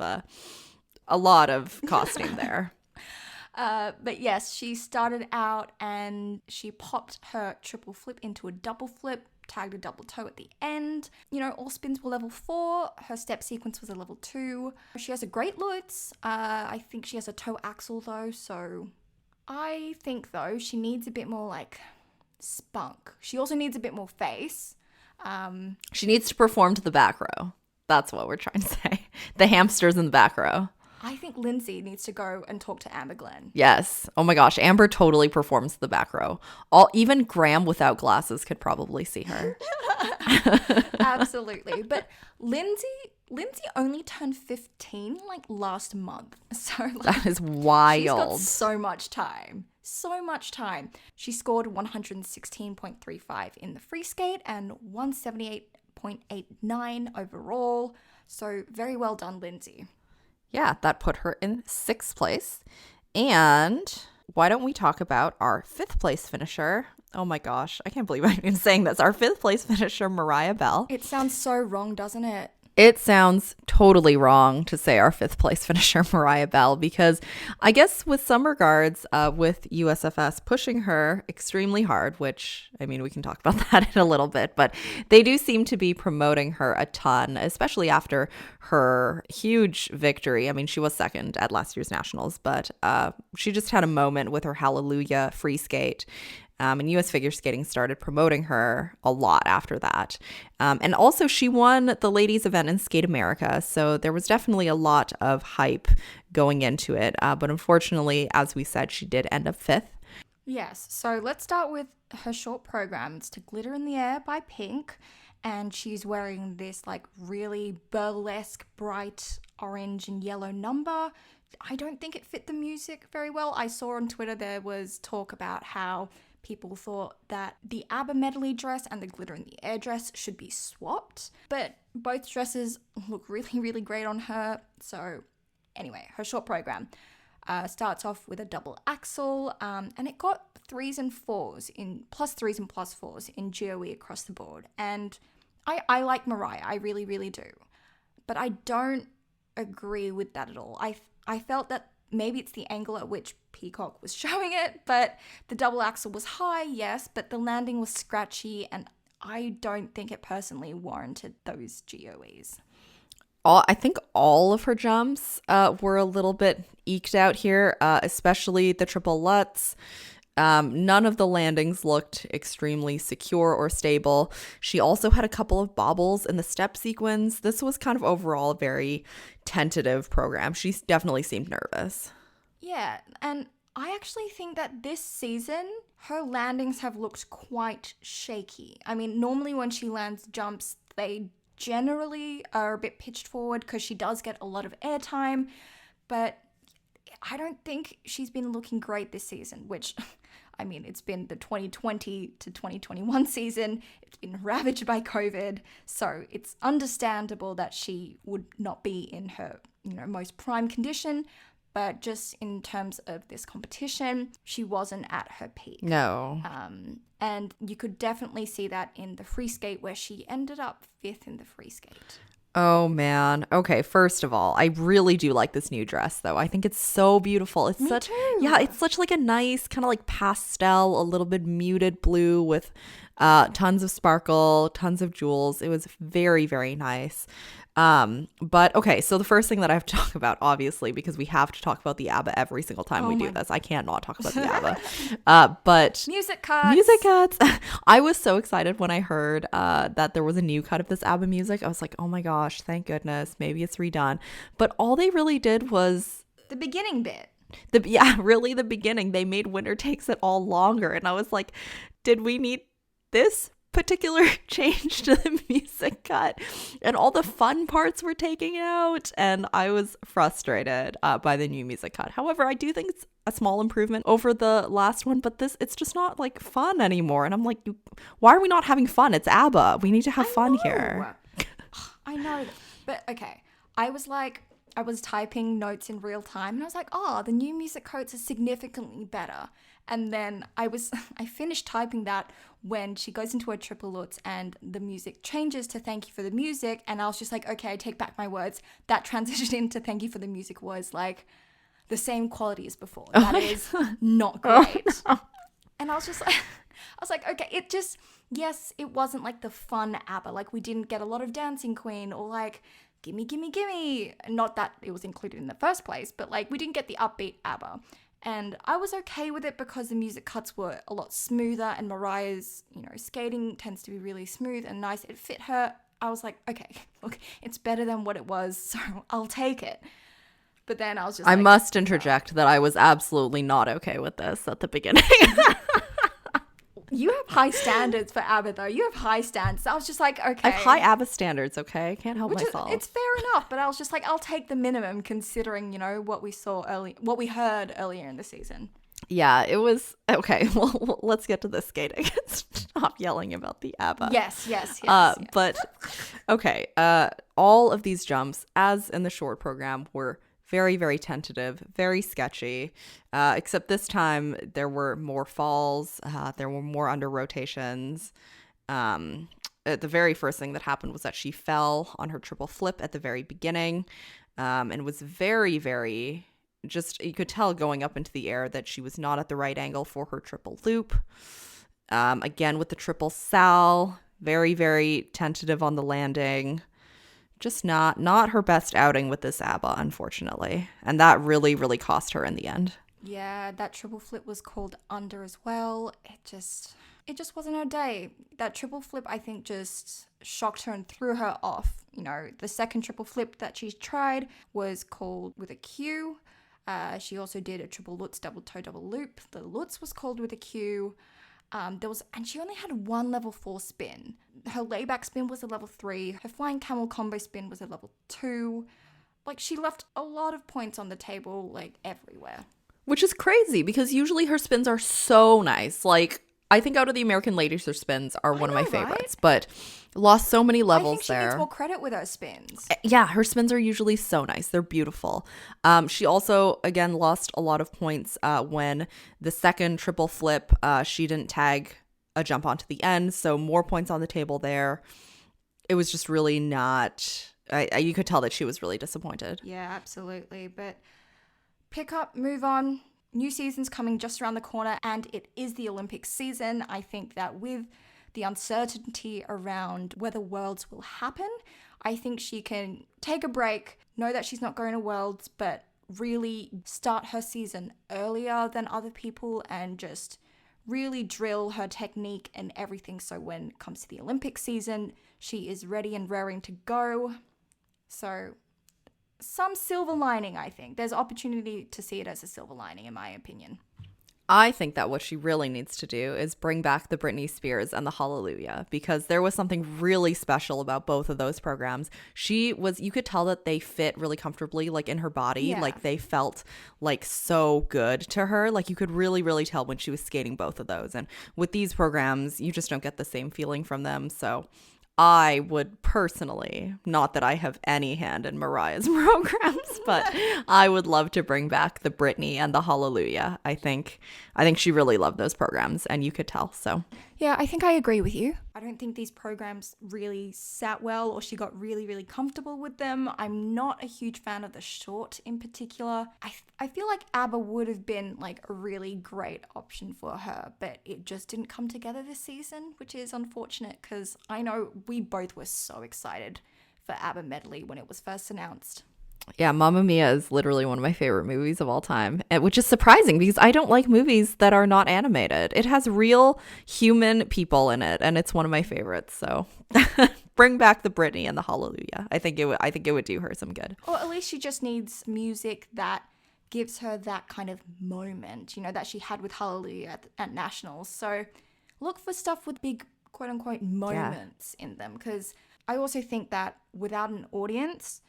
costume there. But yes, she started out and she popped her triple flip into a double flip, tagged a double toe at the end. All spins were level 4. Her step sequence was a level 2. She has a great Lutz. I think she has a toe axle though, so I think though she needs a bit more like spunk. She also needs a bit more face. She needs to perform to the back row. That's what we're trying to say. The hamsters in the back row. I think Lindsay needs to go and talk to Amber Glenn. Yes. Oh my gosh. Amber totally performs to the back row. Even Graham without glasses could probably see her. Absolutely. But Lindsay only turned 15 like last month. So that is wild. She's got so much time. So much time. She scored 116.35 in the free skate and 178.89 overall. So very well done, Lindsay. Yeah, that put her in 6th place. And why don't we talk about our 5th place finisher? Oh my gosh, I can't believe I'm even saying this. Our 5th place finisher, Mariah Bell. It sounds so wrong, doesn't it? It sounds totally wrong to say our 5th place finisher, Mariah Bell, because I guess with some regards, with USFS pushing her extremely hard, which, I mean, we can talk about that in a little bit, but they do seem to be promoting her a ton, especially after her huge victory. I mean, she was 2nd at last year's Nationals, but she just had a moment with her Hallelujah free skate. And U.S. Figure Skating started promoting her a lot after that. And also she won the ladies event in Skate America. So there was definitely a lot of hype going into it. But unfortunately, as we said, she did end up 5th. Yes. So let's start with her short program. It's To Glitter in the Air by Pink. And she's wearing this like really burlesque, bright orange and yellow number. I don't think it fit the music very well. I saw on Twitter there was talk about how people thought that the ABBA medley dress and the Glitter in the Air dress should be swapped, but both dresses look really, really great on her. So anyway, her short program starts off with a double axel, and it got 3s and 4s in plus 3s and plus 4s in GOE across the board. And I like Mariah, I really, really do. But I don't agree with that at all. I felt that maybe it's the angle at which Peacock was showing it, but the double axel was high, yes, but the landing was scratchy, and I don't think it personally warranted those GOEs. I think all of her jumps were a little bit eked out here, especially the triple Lutz. None of the landings looked extremely secure or stable. She also had a couple of bobbles in the step sequence. This was kind of overall a very tentative program. She definitely seemed nervous. Yeah, and I actually think that this season, her landings have looked quite shaky. I mean, normally when she lands jumps, they generally are a bit pitched forward because she does get a lot of airtime, but I don't think she's been looking great this season, which, I mean, it's been the 2020 to 2021 season. It's been ravaged by COVID, so it's understandable that she would not be in her, most prime condition. But just in terms of this competition, she wasn't at her peak. No. And you could definitely see that in the free skate, where she ended up 5th in the free skate. Oh, man. Okay, first of all, I really do like this new dress, though. I think it's so beautiful. It's Me too. Yeah, it's such like a nice kind of like pastel, a little bit muted blue with tons of sparkle, tons of jewels. It was very, very nice. But okay, so the first thing that I have to talk about, obviously, because we have to talk about the ABBA every single time we do this. I can't not talk about the ABBA. But Music cuts. Music cuts. I was so excited when I heard that there was a new cut of this ABBA music. I was like, oh my gosh, thank goodness. Maybe it's redone. But all they really did was the beginning bit. Really the beginning. They made Winter Takes It all longer. And I was like, did we need this particular change to the music cut? And all the fun parts were taken out, and I was frustrated by the new music cut. However, I do think it's a small improvement over the last one, but it's just not like fun anymore. And I'm like, why are we not having fun? It's ABBA. We need to have fun here. I know, but okay. I was typing notes in real time, and I was like, oh, the new music codes are significantly better. And then I finished typing that when she goes into her triple Lutz and the music changes to Thank You for the Music. And I was just like, okay, I take back my words. That transition into Thank You for the Music was like the same quality as before. That is not great. And I was like, okay, yes, it wasn't like the fun ABBA. Like, we didn't get a lot of Dancing Queen or like Gimme, Gimme, Gimme. Not that it was included in the first place, but like we didn't get the upbeat ABBA. And I was okay with it because the music cuts were a lot smoother, and Mariah's, skating tends to be really smooth and nice. It fit her. I was like, okay, look, it's better than what it was, so I'll take it. But then I was just I must interject that I was absolutely not okay with this at the beginning. You have high standards for ABBA, though. You have high standards. I was just like, okay. I have high ABBA standards, okay? I can't help myself. It's fair enough, but I was just like, I'll take the minimum considering, what we heard earlier in the season. Yeah, it was okay. Well, let's get to the skating. Stop yelling about the ABBA. Yes. But okay, all of these jumps, as in the short program, were very, very tentative, very sketchy, except this time there were more falls, there were more under rotations. The very first thing that happened was that she fell on her triple flip at the very beginning, and was very, very, just, you could tell going up into the air that she was not at the right angle for her triple loop. Again, with the triple sal, very, very tentative on the landing. Just not her best outing with this ABBA, unfortunately. And that really, really cost her in the end. Yeah, that triple flip was called under as well. It just wasn't her day. That triple flip, I think, just shocked her and threw her off. The second triple flip that she tried was called with a Q. She also did a triple Lutz double toe double loop. The Lutz was called with a Q. And she only had one level 4 spin. Her layback spin was a level 3. Her flying camel combo spin was a level 2. Like, she left a lot of points on the table, like, everywhere. Which is crazy because usually her spins are so nice. Like, I think out of the American ladies, her spins are one of my favorites, but lost so many levels there. I think she needs more credit with her spins. Yeah, her spins are usually so nice. They're beautiful. She also, again, lost a lot of points when the second triple flip, she didn't tag a jump onto the end, so more points on the table there. It was just really not... you could tell that she was really disappointed. Yeah, absolutely. But pick up, move on. New season's coming just around the corner, and it is the Olympics season. I think that with the uncertainty around whether Worlds will happen, I think she can take a break, know that she's not going to Worlds, but really start her season earlier than other people and just really drill her technique and everything. So when it comes to the Olympic season, she is ready and raring to go. So some silver lining, I think. There's opportunity to see it as a silver lining, in my opinion. I think that what she really needs to do is bring back the Britney Spears and the Hallelujah, because there was something really special about both of those programs. You could tell that they fit really comfortably, like in her body. Yeah. Like they felt like so good to her. Like you could really, really tell when she was skating both of those. And with these programs, you just don't get the same feeling from them. So I would personally, not that I have any hand in Mariah's programs, but I would love to bring back the Britney and the Hallelujah. I think she really loved those programs, and you could tell. So Yeah, I think I agree with you. I don't think these programs really sat well, or she got really, really comfortable with them. I'm not a huge fan of the short in particular. I feel like ABBA would have been like a really great option for her, but it just didn't come together this season, which is unfortunate because I know we both were so excited for ABBA Medley when it was first announced. yeah, Mamma Mia is literally one of my favorite movies of all time, which is surprising because I don't like movies that are not animated. It has real human people in it, and it's one of my favorites. So bring back the Britney and the Hallelujah. I think it would do her some good. Or at least she just needs music that gives her that kind of moment, that she had with Hallelujah at Nationals. So look for stuff with big quote unquote moments in them, because I also think that without an audience,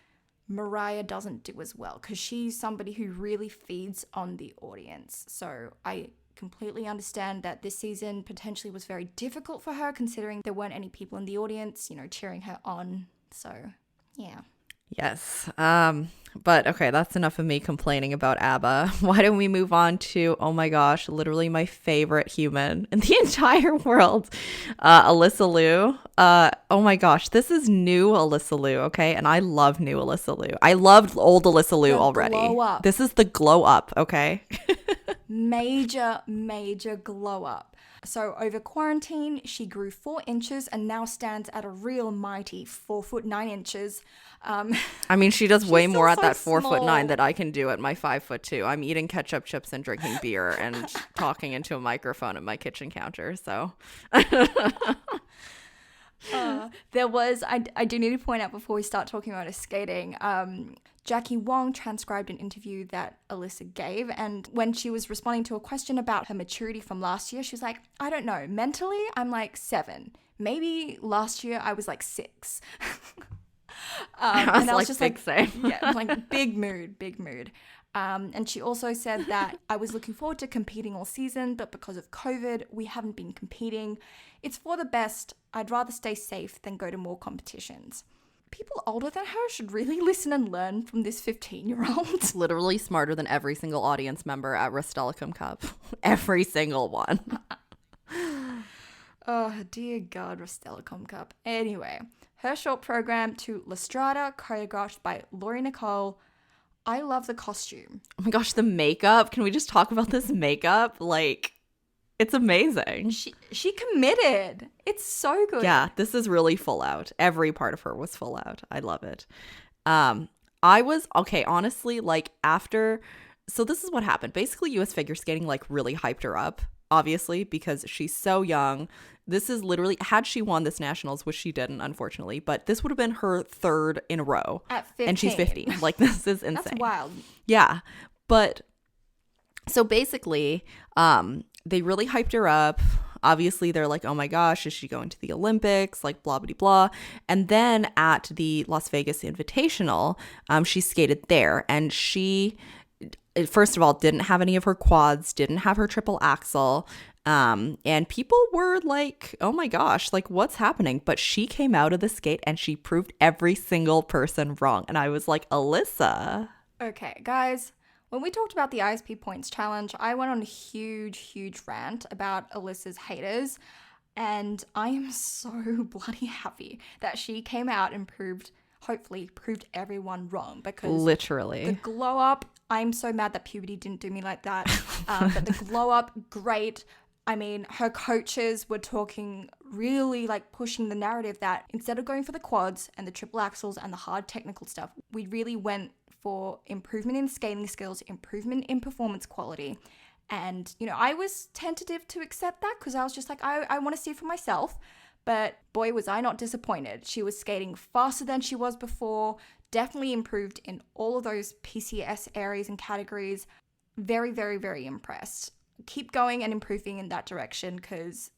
Mariah doesn't do as well, because she's somebody who really feeds on the audience. So I completely understand that this season potentially was very difficult for her, considering there weren't any people in the audience, cheering her on. So yeah. Yes. But okay, that's enough of me complaining about ABBA. Why don't we move on to, oh my gosh, literally my favorite human in the entire world, Alysa Liu. Oh my gosh, this is new Alysa Liu, okay? And I love new Alysa Liu. I loved old Alysa Liu already. Glow up. This is the glow up, okay? Major glow up. So over quarantine, she grew 4 inches and now stands at a real mighty 4'9". I mean, she does way more at still that so 4'9" small. that I can do at my 5'2". I'm eating ketchup chips and drinking beer and talking into a microphone at my kitchen counter. So There was, I do need to point out before we start talking about her skating, Jackie Wong transcribed an interview that Alysa gave, and when she was responding to a question about her maturity from last year, she was like, I don't know, mentally I'm like 7. Maybe last year I was like 6. I was like, same. Yeah, like big mood. And she also said that I was looking forward to competing all season, but because of COVID, we haven't been competing. It's for the best. I'd rather stay safe than go to more competitions. People older than her should really listen and learn from this 15-year-old. Literally smarter than every single audience member at Rastelicum Cup. Every single one. Oh, dear God, Rastelicum Cup. Anyway, her short program to La Strada, choreographed by Laurie Nicole. I love the costume. Oh my gosh, the makeup. Can we just talk about this makeup? Like, it's amazing. She committed. It's so good. Yeah, this is really full out. Every part of her was full out. I love it. I was, okay, honestly, like so this is what happened. Basically, US Figure Skating like really hyped her up, obviously, because she's so young. This is literally, had she won this nationals, which she didn't, unfortunately, but this would have been her 3rd in a row. At 15. And she's 15. Like, this is insane. That's wild. Yeah. But so basically, they really hyped her up. Obviously, they're like, oh my gosh, is she going to the Olympics? Like, blah, blah, blah. And then at the Las Vegas Invitational, she skated there. And she, first of all, didn't have any of her quads, didn't have her triple axel. And people were like, oh my gosh, like what's happening? But she came out of the skate and she proved every single person wrong. And I was like, Alysa. Okay, guys. When we talked about the ISP Points Challenge, I went on a huge rant about Alyssa's haters, and I am so bloody happy that she came out and hopefully proved everyone wrong, because literally the glow up, I'm so mad that puberty didn't do me like that, but the glow up, great. I mean, her coaches were talking, really like pushing the narrative that instead of going for the quads and the triple axels and the hard technical stuff, we really went for improvement in skating skills, improvement in performance quality, And, I was tentative to accept that because I was just like, I want to see for myself. But boy, was I not disappointed. She was skating faster than she was before, definitely improved in all of those PCS areas and categories. Very, very, very impressed. Keep going and improving in that direction because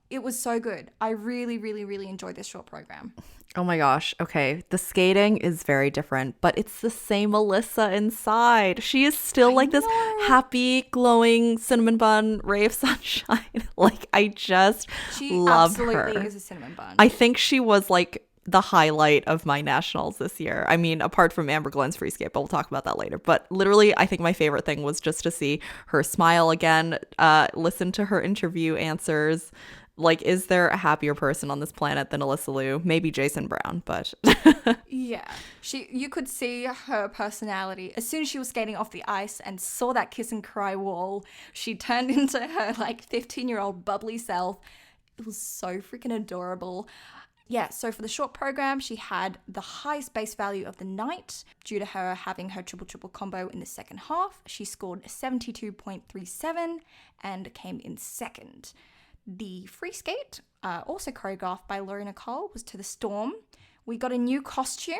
it was so good. I really, really, really enjoyed this short program. Oh my gosh. Okay. The skating is very different, but it's the same Alyssa inside. She is still like this happy, glowing cinnamon bun ray of sunshine. Like, I just love her. She absolutely is a cinnamon bun. I think she was like the highlight of my nationals this year. I mean, apart from Amber Glenn's free skate, but we'll talk about that later. But literally, I think my favorite thing was just to see her smile again, listen to her interview answers. Like, is there a happier person on this planet than Alysa Liu? Maybe Jason Brown, but yeah, you could see her personality. As soon as she was skating off the ice and saw that kiss and cry wall, she turned into her like 15-year-old bubbly self. It was so freaking adorable. Yeah, so for the short program, she had the highest base value of the night due to her having her triple combo in the second half. She scored 72.37 and came in second. The free skate, also choreographed by Laurie Nicole, was To the Storm. We got a new costume.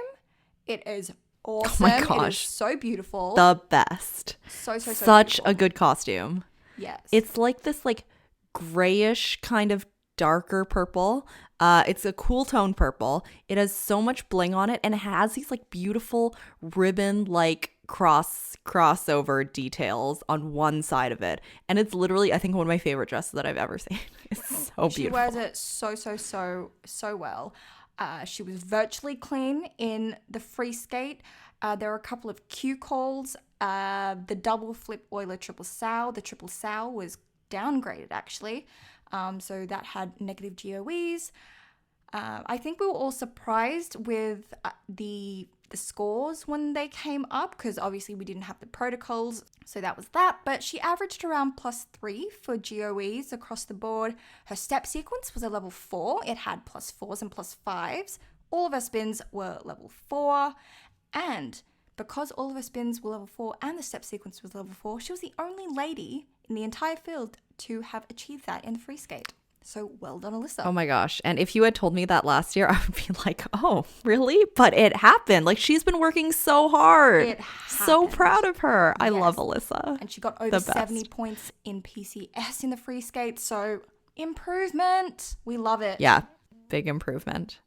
It is awesome. Oh my gosh. It is so beautiful. The best. So Such beautiful. a good costume. Yes. It's like this like grayish kind of darker purple. It's a cool tone purple. It has so much bling on it, and it has these like beautiful ribbon like crossover details on one side of it, and it's literally, I think, one of my favorite dresses that I've ever seen. It's so beautiful. She wears it so well. She was virtually clean in the free skate. There were a couple of cue calls. The double flip Euler triple sow. The triple sow was downgraded actually, so that had negative GOEs. I think we were all surprised with the scores when they came up because obviously we didn't have the protocols, so that was that. But she averaged around +3 for GOEs across the board. Her step sequence was a level 4. It had +4s and +5s. All of her spins were level 4, and because all of her spins were level 4 and the step sequence was level 4, she was the only lady in the entire field to have achieved that in the free skate. So well done, Alyssa. Oh my gosh. And if you had told me that last year, I would be like, oh, really? But it happened. Like, she's been working so hard. It happened. So proud of her. I Yes. love Alyssa. And she got over 70 points in PCS in the free skate. So improvement. We love it. Yeah, big improvement.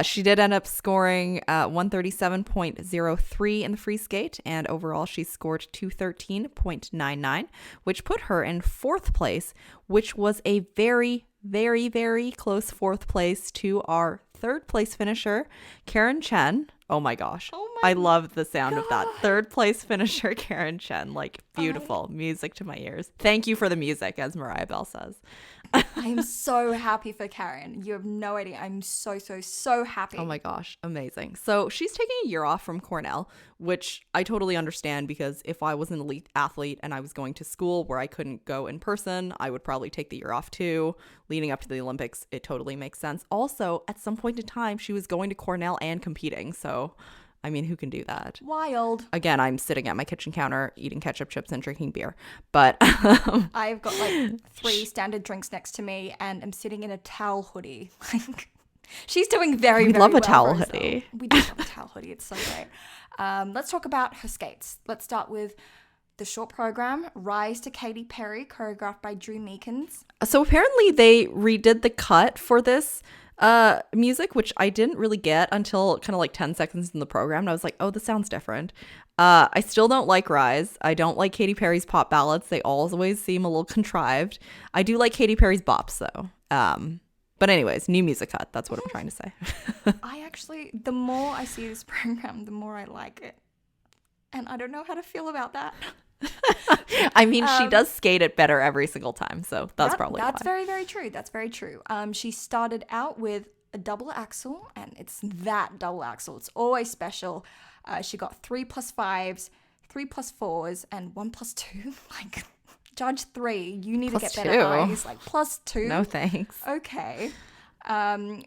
She did end up scoring 137.03 in the free skate, and overall she scored 213.99, which put her in fourth place, which was a very, very, very close fourth place to our third place finisher, Karen Chen. Oh my gosh. I love the sound of that. Third place finisher, Karen Chen. Like, beautiful music to my ears. Thank you for the music, as Mariah Bell says. I'm so happy for Karen. You have no idea. I'm so happy. Oh my gosh, amazing. So she's taking a year off from Cornell, which I totally understand, because if I was an elite athlete and I was going to school where I couldn't go in person, I would probably take the year off too. Leading up to the Olympics, it totally makes sense. Also, at some point in time, she was going to Cornell and competing. So, I mean, who can do that? Wild. Again, I'm sitting at my kitchen counter eating ketchup chips and drinking beer. But I've got like 3 standard drinks next to me and I'm sitting in a towel hoodie. Like, she's doing very, we very love well a towel for herself. hoodie. We do love a towel hoodie. It's so great. Let's talk about her skates. Let's start with the short program, Rise to Katy Perry, choreographed by Drew Meekins. So apparently they redid the cut for this music, which I didn't really get until kind of like 10 seconds in the program. And I was like, oh, this sounds different. I still don't like Rise. I don't like Katy Perry's pop ballads. They always seem a little contrived. I do like Katy Perry's bops though. But anyways, new music cut. That's what I'm trying to say. The more I see this program, the more I like it. And I don't know how to feel about that. I mean, she does skate it better every single time, so that's probably that's why. very, very true. That's very true. She started out with a double axel, and it's that double axel. It's always special. She got 3 +5s, 3 +4s, and 1 +2. Like, judge 3. You need to get better +2. eyes. Like, +2. No thanks. Okay.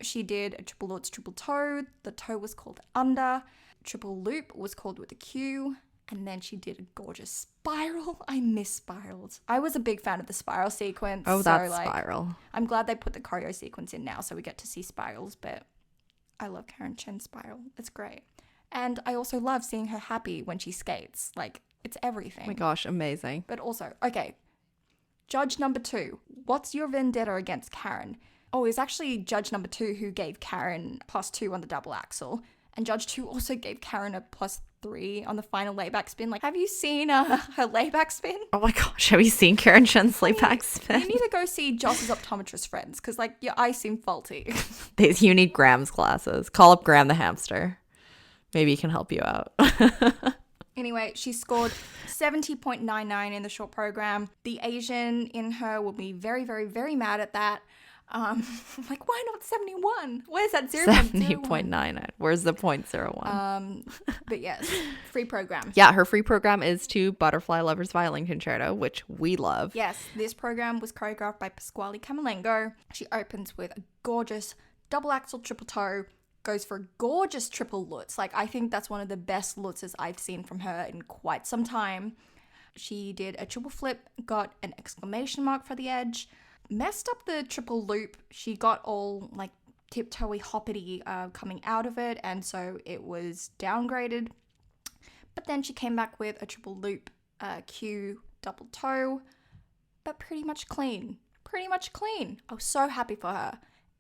She did a triple Lutz, triple toe. The toe was called under. Triple loop was called with a Q. And then she did a gorgeous spiral. I miss spirals. I was a big fan of the spiral sequence. Oh, that's spiral. I'm glad they put the choreo sequence in now so we get to see spirals, but I love Karen Chen's spiral. It's great. And I also love seeing her happy when she skates. Like, it's everything. Oh my gosh, amazing. But also, okay, judge number 2. What's your vendetta against Karen? Oh, it's actually judge number 2 who gave Karen +2 on the double axel. And judge 2 also gave Karen a +3 on the final layback spin. Like, have you seen her layback spin? Oh my gosh, have you seen Karen Chen's layback spin? You need to go see Joss's optometrist friends because, like, your eyes seem faulty. You need Graham's glasses. Call up Graham the hamster. Maybe he can help you out. Anyway, she scored 70.99 in the short program. The Asian in her will be very, very, very mad at that. Like, why not 71? Where's that 0.01? 70.99. Where's the 0.01? But yes, free program. Yeah, her free program is to Butterfly Lover's Violin Concerto, which we love. Yes, this program was choreographed by Pasquale Camerlengo. She opens with a gorgeous double axel triple toe, goes for a gorgeous triple Lutz. Like, I think that's one of the best Lutzes I've seen from her in quite some time. She did a triple flip, got an exclamation mark for the edge, messed up the triple loop. She got all like tiptoey hoppity coming out of it, and so it was downgraded. But then she came back with a triple loop Q double toe, but pretty much clean. I was so happy for her.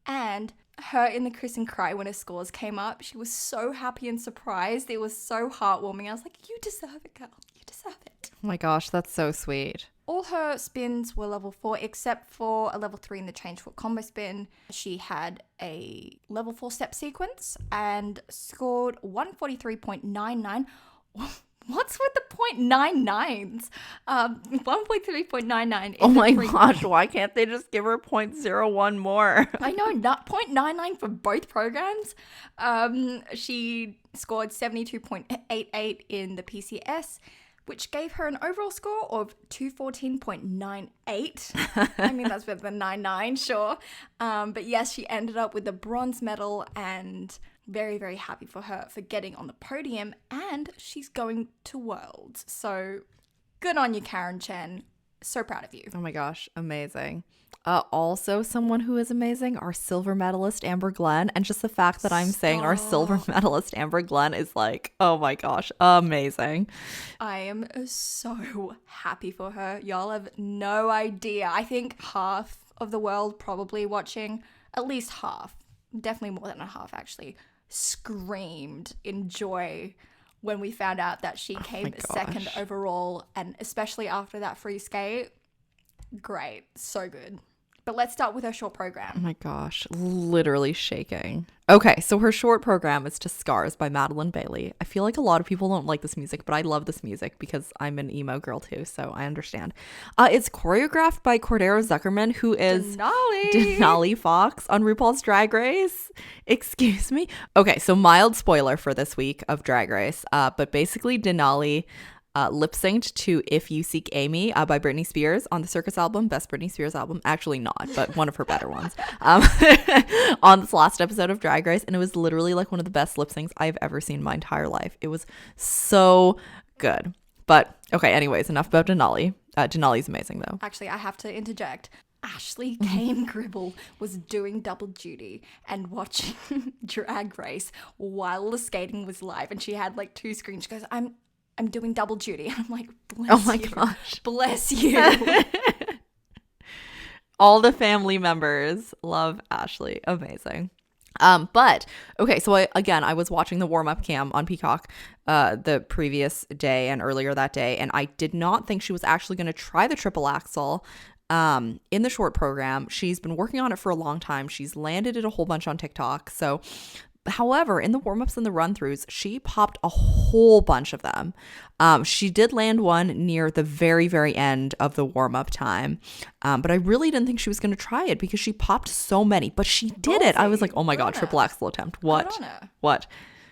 And her in the kiss and cry when her scores came up, she was so happy and surprised. It was so heartwarming. I was like, you deserve it, girl. You deserve it. Oh my gosh, that's so sweet. All her spins were level 4 except for a level 3 in the change foot combo spin. She had a level 4 step sequence and scored 143.99. What's with the 0.99s? 1.3.99. Oh my gosh, why can't they just give her 0.01 more? I know, not 0.99 for both programs. She scored 72.88 in the PCS, which gave her an overall score of 214.98. I mean, that's better than 99, sure. But yes, she ended up with a bronze medal, and very, very happy for her for getting on the podium, and she's going to Worlds. So good on you, Karen Chen. So proud of you. Oh my gosh, amazing. Also, someone who is amazing, our silver medalist, Amber Glenn. And just the fact that I'm saying our silver medalist, Amber Glenn, is like, oh my gosh, amazing. I am so happy for her. Y'all have no idea. I think half of the world probably watching, at least half, definitely more than a half actually, screamed in joy when we found out that she came second overall, and especially after that free skate. Great. So good. But let's start with her short program. Oh my gosh, literally shaking. Okay, so her short program is to Scars by Madeline Bailey. I feel like a lot of people don't like this music, but I love this music because I'm an emo girl too, so I understand. It's choreographed by Cordero Zuckerman, who is Denali Fox on RuPaul's Drag Race. Excuse me? Okay, so mild spoiler for this week of Drag Race, but basically Denali lip synced to If You Seek Amy by Britney Spears on the Circus album, best Britney Spears album. Actually not, but one of her better ones. On this last episode of Drag Race, and it was literally like one of the best lip syncs I've ever seen in my entire life. It was so good. But okay, anyways, enough about Denali. Denali's amazing though. Actually, I have to interject. Ashley Kane Gribble was doing double duty and watching Drag Race while the skating was live, and she had like 2 screens. She goes, I'm doing double duty. And I'm like, bless you. Oh my gosh. Bless you. All the family members love Ashley. Amazing. But okay, so I was watching the warm-up cam on Peacock the previous day and earlier that day, and I did not think she was actually going to try the triple axel in the short program. She's been working on it for a long time. She's landed it a whole bunch on TikTok. So however, in the warm-ups and the run-throughs, she popped a whole bunch of them. She did land one near the very, very end of the warm-up time. But I really didn't think she was going to try it because she popped so many. But she did it. I was like, oh my God, triple axel attempt. What?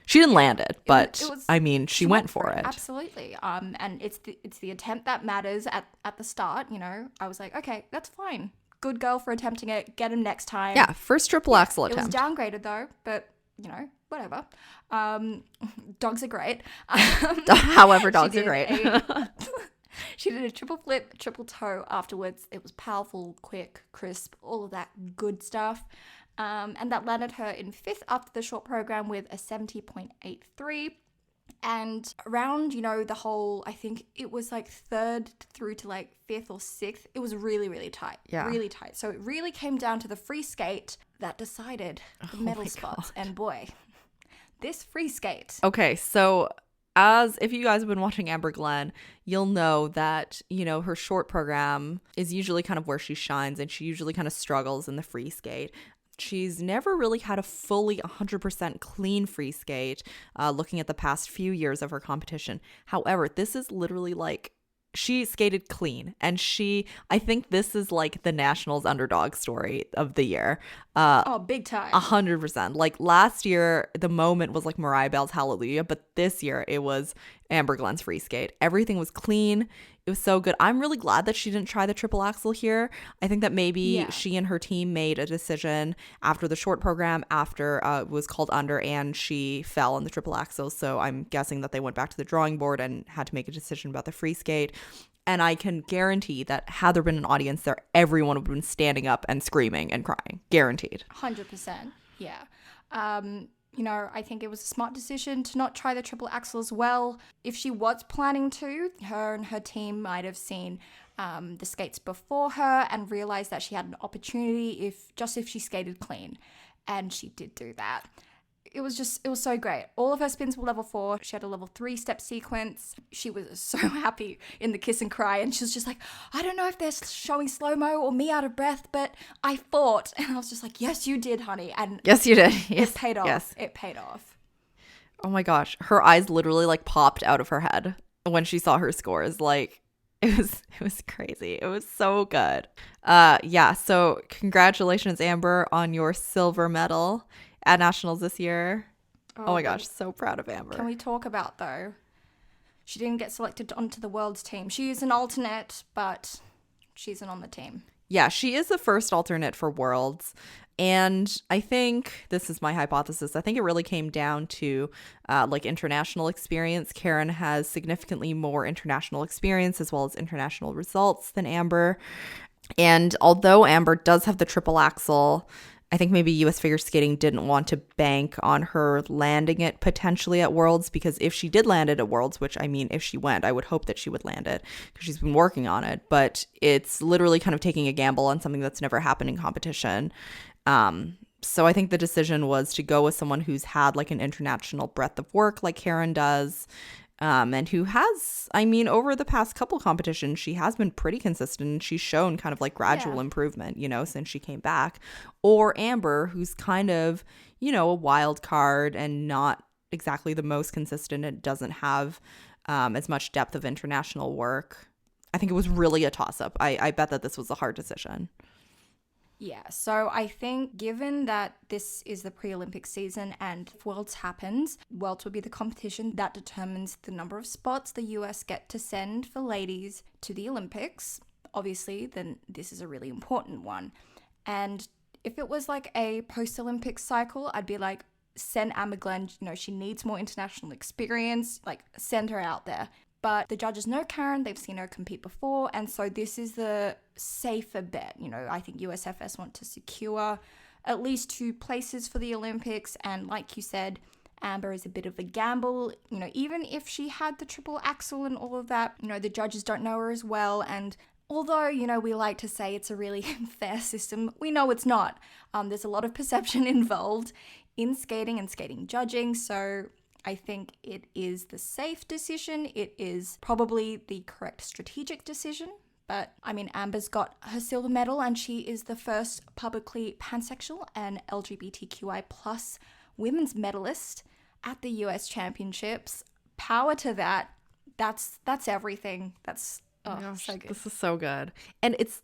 She didn't land it, but I mean, she went for it. Absolutely. And it's the attempt that matters at the start. You know, I was like, okay, that's fine. Good girl for attempting it. Get him next time. Yeah, first triple axel attempt. It was downgraded though, but you know, whatever. Dogs are great. However, dogs are great. She did a triple flip, triple toe afterwards. It was powerful, quick, crisp, all of that good stuff. And that landed her in 5th after the short program with a 70.83. And around, the whole, I think it was like 3rd through to like 5th or 6th, it was really, really tight. Yeah. Really tight. So it really came down to the free skate that decided the medal spots. God. And boy, this free skate. Okay, so if you guys have been watching Amber Glenn, you'll know that, her short program is usually kind of where she shines, and she usually kind of struggles in the free skate. She's never really had a fully 100% clean free skate, looking at the past few years of her competition. However, this is literally like, she skated clean, and I think this is like the Nationals underdog story of the year. Big time. 100%. Like last year, the moment was like Mariah Bell's Hallelujah, but this year it was Amber Glenn's free skate. Everything was clean. It was so good. I'm really glad that she didn't try the triple axel here. I think that maybe she and her team made a decision after the short program, after it was called under, and she fell in the triple axel. So I'm guessing that they went back to the drawing board and had to make a decision about the free skate. And I can guarantee that had there been an audience there, everyone would have been standing up and screaming and crying. Guaranteed. 100%. Yeah. I think it was a smart decision to not try the triple axel as well. If she was planning to, her and her team might have seen the skates before her and realized that she had an opportunity if she skated clean. And she did do that. It was so great. All of her spins were level 4. She had a level 3 step sequence. She was so happy in the kiss and cry. And she was just like, I don't know if they're showing slow-mo or me out of breath, but I fought. And I was just like, yes, you did, honey. And yes, you did. Yes. It paid off. Yes. It paid off. Oh my gosh. Her eyes literally like popped out of her head when she saw her scores. Like, it was crazy. It was so good. So congratulations, Amber, on your silver medal at Nationals this year. Oh my gosh, so proud of Amber. Can we talk about, though, she didn't get selected onto the World's team. She is an alternate, but she isn't on the team. Yeah, she is the first alternate for Worlds. And I think, this is my hypothesis, I think it really came down to international experience. Karen has significantly more international experience as well as international results than Amber. And although Amber does have the triple axel, I think maybe U.S. figure skating didn't want to bank on her landing it potentially at Worlds, because if she did land it at Worlds, which I mean, if she went, I would hope that she would land it because she's been working on it. But it's literally kind of taking a gamble on something that's never happened in competition. So I think the decision was to go with someone who's had like an international breadth of work like Karen does. And who has, over the past couple competitions, she has been pretty consistent. She's shown kind of like gradual improvement, since she came back. Or Amber, who's kind of, a wild card and not exactly the most consistent. It doesn't have as much depth of international work. I think it was really a toss-up. I bet that this was a hard decision. Yeah, so I think given that this is the pre-Olympic season and if Worlds happens, Worlds will be the competition that determines the number of spots the US get to send for ladies to the Olympics. Obviously, then this is a really important one. And if it was like a post-Olympic cycle, I'd be like, send Amber Glenn, she needs more international experience, like send her out there. But the judges know Karen, they've seen her compete before, and so this is the safer bet. I think USFS want to secure at least 2 places for the Olympics, and like you said, Amber is a bit of a gamble. Even if she had the triple axel and all of that, the judges don't know her as well, and although, we like to say it's a really fair system, we know it's not. There's a lot of perception involved in skating and skating judging, so I think it is the safe decision. It is probably the correct strategic decision. But, Amber's got her silver medal and she is the first publicly pansexual and LGBTQI plus women's medalist at the US Championships. Power to that. That's everything. That's so good. This is so good. And it's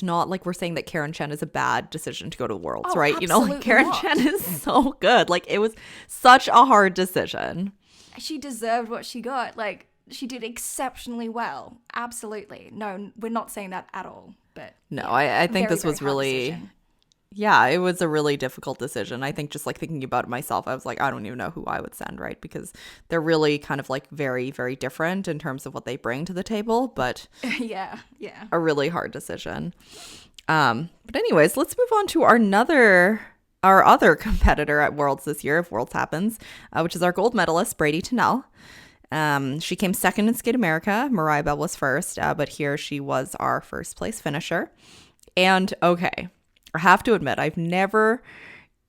not like we're saying that Karen Chen is a bad decision to go to the Worlds, right? Karen Chen is so good. It was such a hard decision. She deserved what she got. She did exceptionally well. Absolutely. No, we're not saying that at all. But no, I think this was really, decision. Yeah, it was a really difficult decision. I think just like thinking about it myself, I was like, I don't even know who I would send, right? Because they're really kind of like very, very different in terms of what they bring to the table, but Yeah. a really hard decision. But anyways, let's move on to our other competitor at Worlds this year, if Worlds happens, which is our gold medalist, Bradie Tennell. She came second in Skate America. Mariah Bell was first, but here she was our first place finisher. And okay, I have to admit, I've never,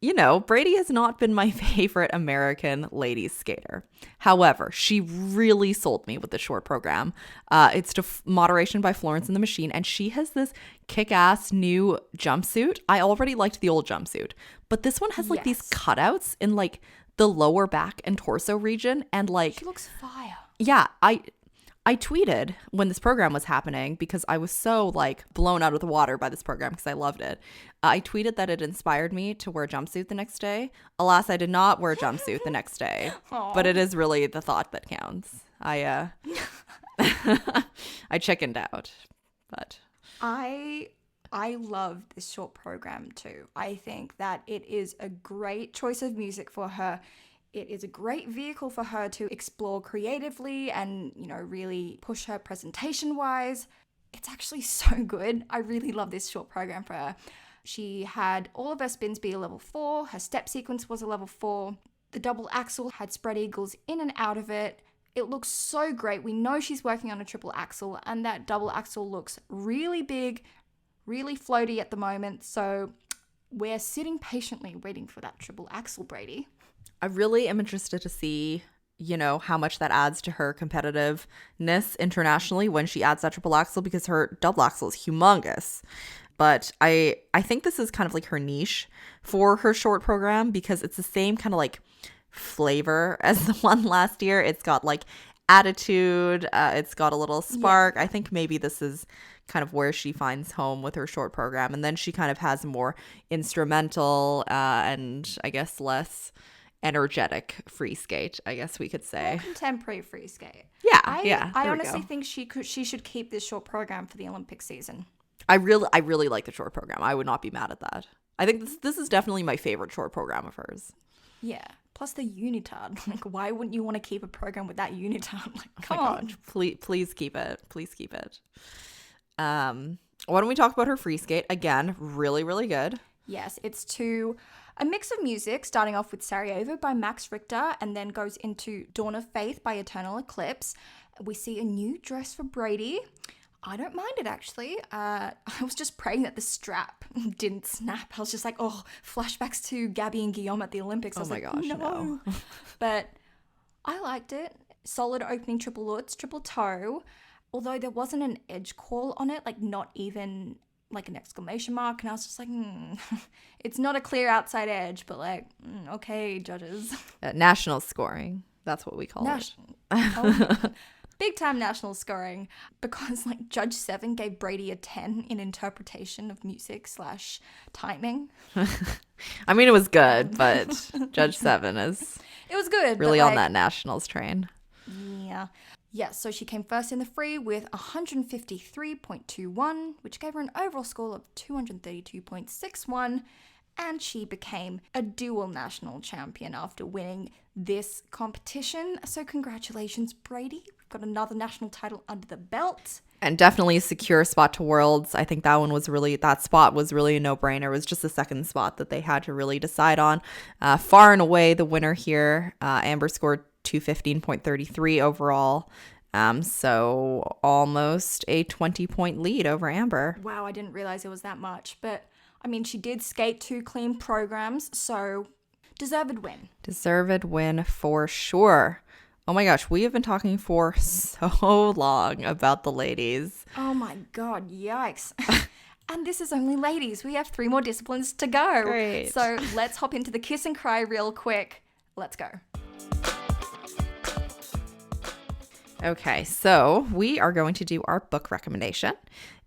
Bradie has not been my favorite American ladies skater. However, she really sold me with the short program. It's to Moderation by Florence and the Machine, and she has this kick-ass new jumpsuit. I already liked the old jumpsuit, but this one has like these cutouts in like the lower back and torso region, and like She looks fire. Yeah, I tweeted when this program was happening because I was so like blown out of the water by this program because I loved it. I tweeted that it inspired me to wear a jumpsuit the next day. Alas, I did not wear a jumpsuit the next day, but it is really the thought that counts. I chickened out, but I love this short program too. I think that it is a great choice of music for her. It is a great vehicle for her to explore creatively and, really push her presentation-wise. It's actually so good. I really love this short program for her. She had all of her spins be a level 4. Her step sequence was a level 4. The double axel had spread eagles in and out of it. It looks so great. We know she's working on a triple axel, and that double axel looks really big, really floaty at the moment. So we're sitting patiently waiting for that triple axel, Bradie. I really am interested to see, how much that adds to her competitiveness internationally when she adds that triple axel, because her double axel is humongous. But I think this is kind of like her niche for her short program because it's the same kind of like flavor as the one last year. It's got like attitude. It's got a little spark. I think maybe this is kind of where she finds home with her short program. And then she kind of has a more instrumental and I guess less energetic free skate, I guess we could say. More contemporary free skate. Yeah, I honestly think she should keep this short program for the Olympic season. I really like the short program. I would not be mad at that. I think this is definitely my favorite short program of hers. Yeah. Plus the unitard. Like, why wouldn't you want to keep a program with that unitard? Like, come on. God. Please keep it. Please keep it. Why don't we talk about her free skate? Again, really, really good. Yes, it's to a mix of music, starting off with Sarajevo by Max Richter and then goes into Dawn of Faith by Eternal Eclipse. We see a new dress for Bradie. I don't mind it, actually. I was just praying that the strap didn't snap. I was just like, flashbacks to Gabby and Guillaume at the Olympics. I was no. But I liked it. Solid opening triple Lutz, triple toe. Although there wasn't an edge call on it, like not even like an exclamation mark. And I was just like, it's not a clear outside edge, but like, okay, judges. National scoring. That's what we call it. Big time national scoring, because like Judge 7 gave Bradie a 10 in interpretation of music / timing. I mean, it was good, but Judge 7 is it was good, really on that nationals train. Yeah, so she came first in the free with 153.21, which gave her an overall score of 232.61, and she became a dual national champion after winning this competition. So congratulations, Bradie. We've got another national title under the belt. And definitely a secure spot to Worlds. I think that spot was really a no-brainer. It was just the second spot that they had to really decide on. Far and away the winner here. Amber scored 215.33 overall. So almost a 20-point lead over Amber. Wow, I didn't realize it was that much. But, I mean, she did skate 2 clean programs, so deserved win. Deserved win for sure. Oh my gosh, we have been talking for so long about the ladies. Oh my God, yikes. And this is only ladies. We have 3 more disciplines to go. Great. So let's hop into the kiss and cry real quick. Let's go. Okay, so we are going to do our book recommendation.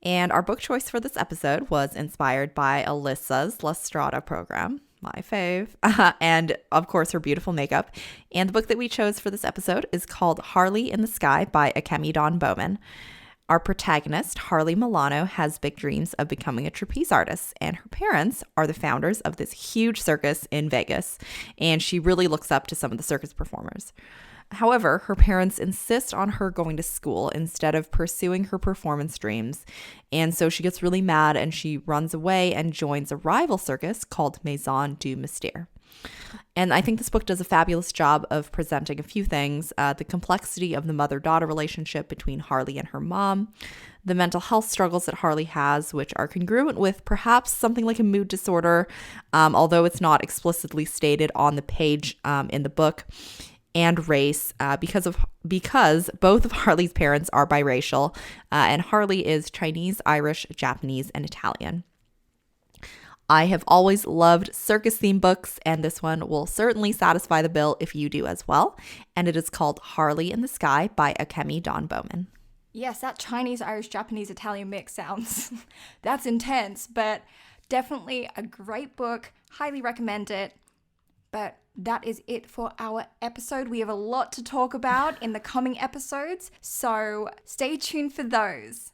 And our book choice for this episode was inspired by Alyssa's La Strada program, my fave, and of course her beautiful makeup. And the book that we chose for this episode is called Harley in the Sky by Akemi Dawn Bowman. Our protagonist, Harley Milano, has big dreams of becoming a trapeze artist, and her parents are the founders of this huge circus in Vegas, and she really looks up to some of the circus performers. However, her parents insist on her going to school instead of pursuing her performance dreams, and so she gets really mad and she runs away and joins a rival circus called Maison du Mystère. And I think this book does a fabulous job of presenting a few things: the complexity of the mother-daughter relationship between Harley and her mom, the mental health struggles that Harley has, which are congruent with perhaps something like a mood disorder, although it's not explicitly stated on the page in the book, and race, because both of Harley's parents are biracial, and Harley is Chinese, Irish, Japanese, and Italian. I have always loved circus-themed books, and this one will certainly satisfy the bill if you do as well. And it is called Harley in the Sky by Akemi Dawn Bowman. Yes, that Chinese, Irish, Japanese, Italian mix sounds, that's intense, but definitely a great book. Highly recommend it. But that is it for our episode. We have a lot to talk about in the coming episodes, so stay tuned for those.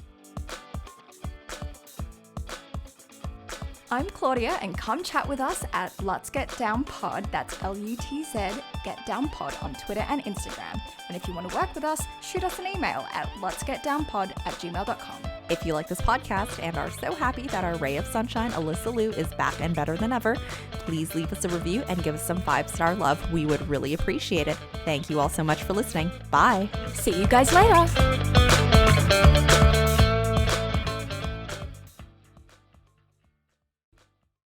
I'm Claudia, and come chat with us at Lutz Get Down Pod. That's Lutz Get Down Pod on Twitter and Instagram. And if you want to work with us, shoot us an email at lutzgetdownpod@gmail.com. If you like this podcast and are so happy that our ray of sunshine, Alysa Liu, is back and better than ever, please leave us a review and give us some 5-star love. We would really appreciate it. Thank you all so much for listening. Bye. See you guys later.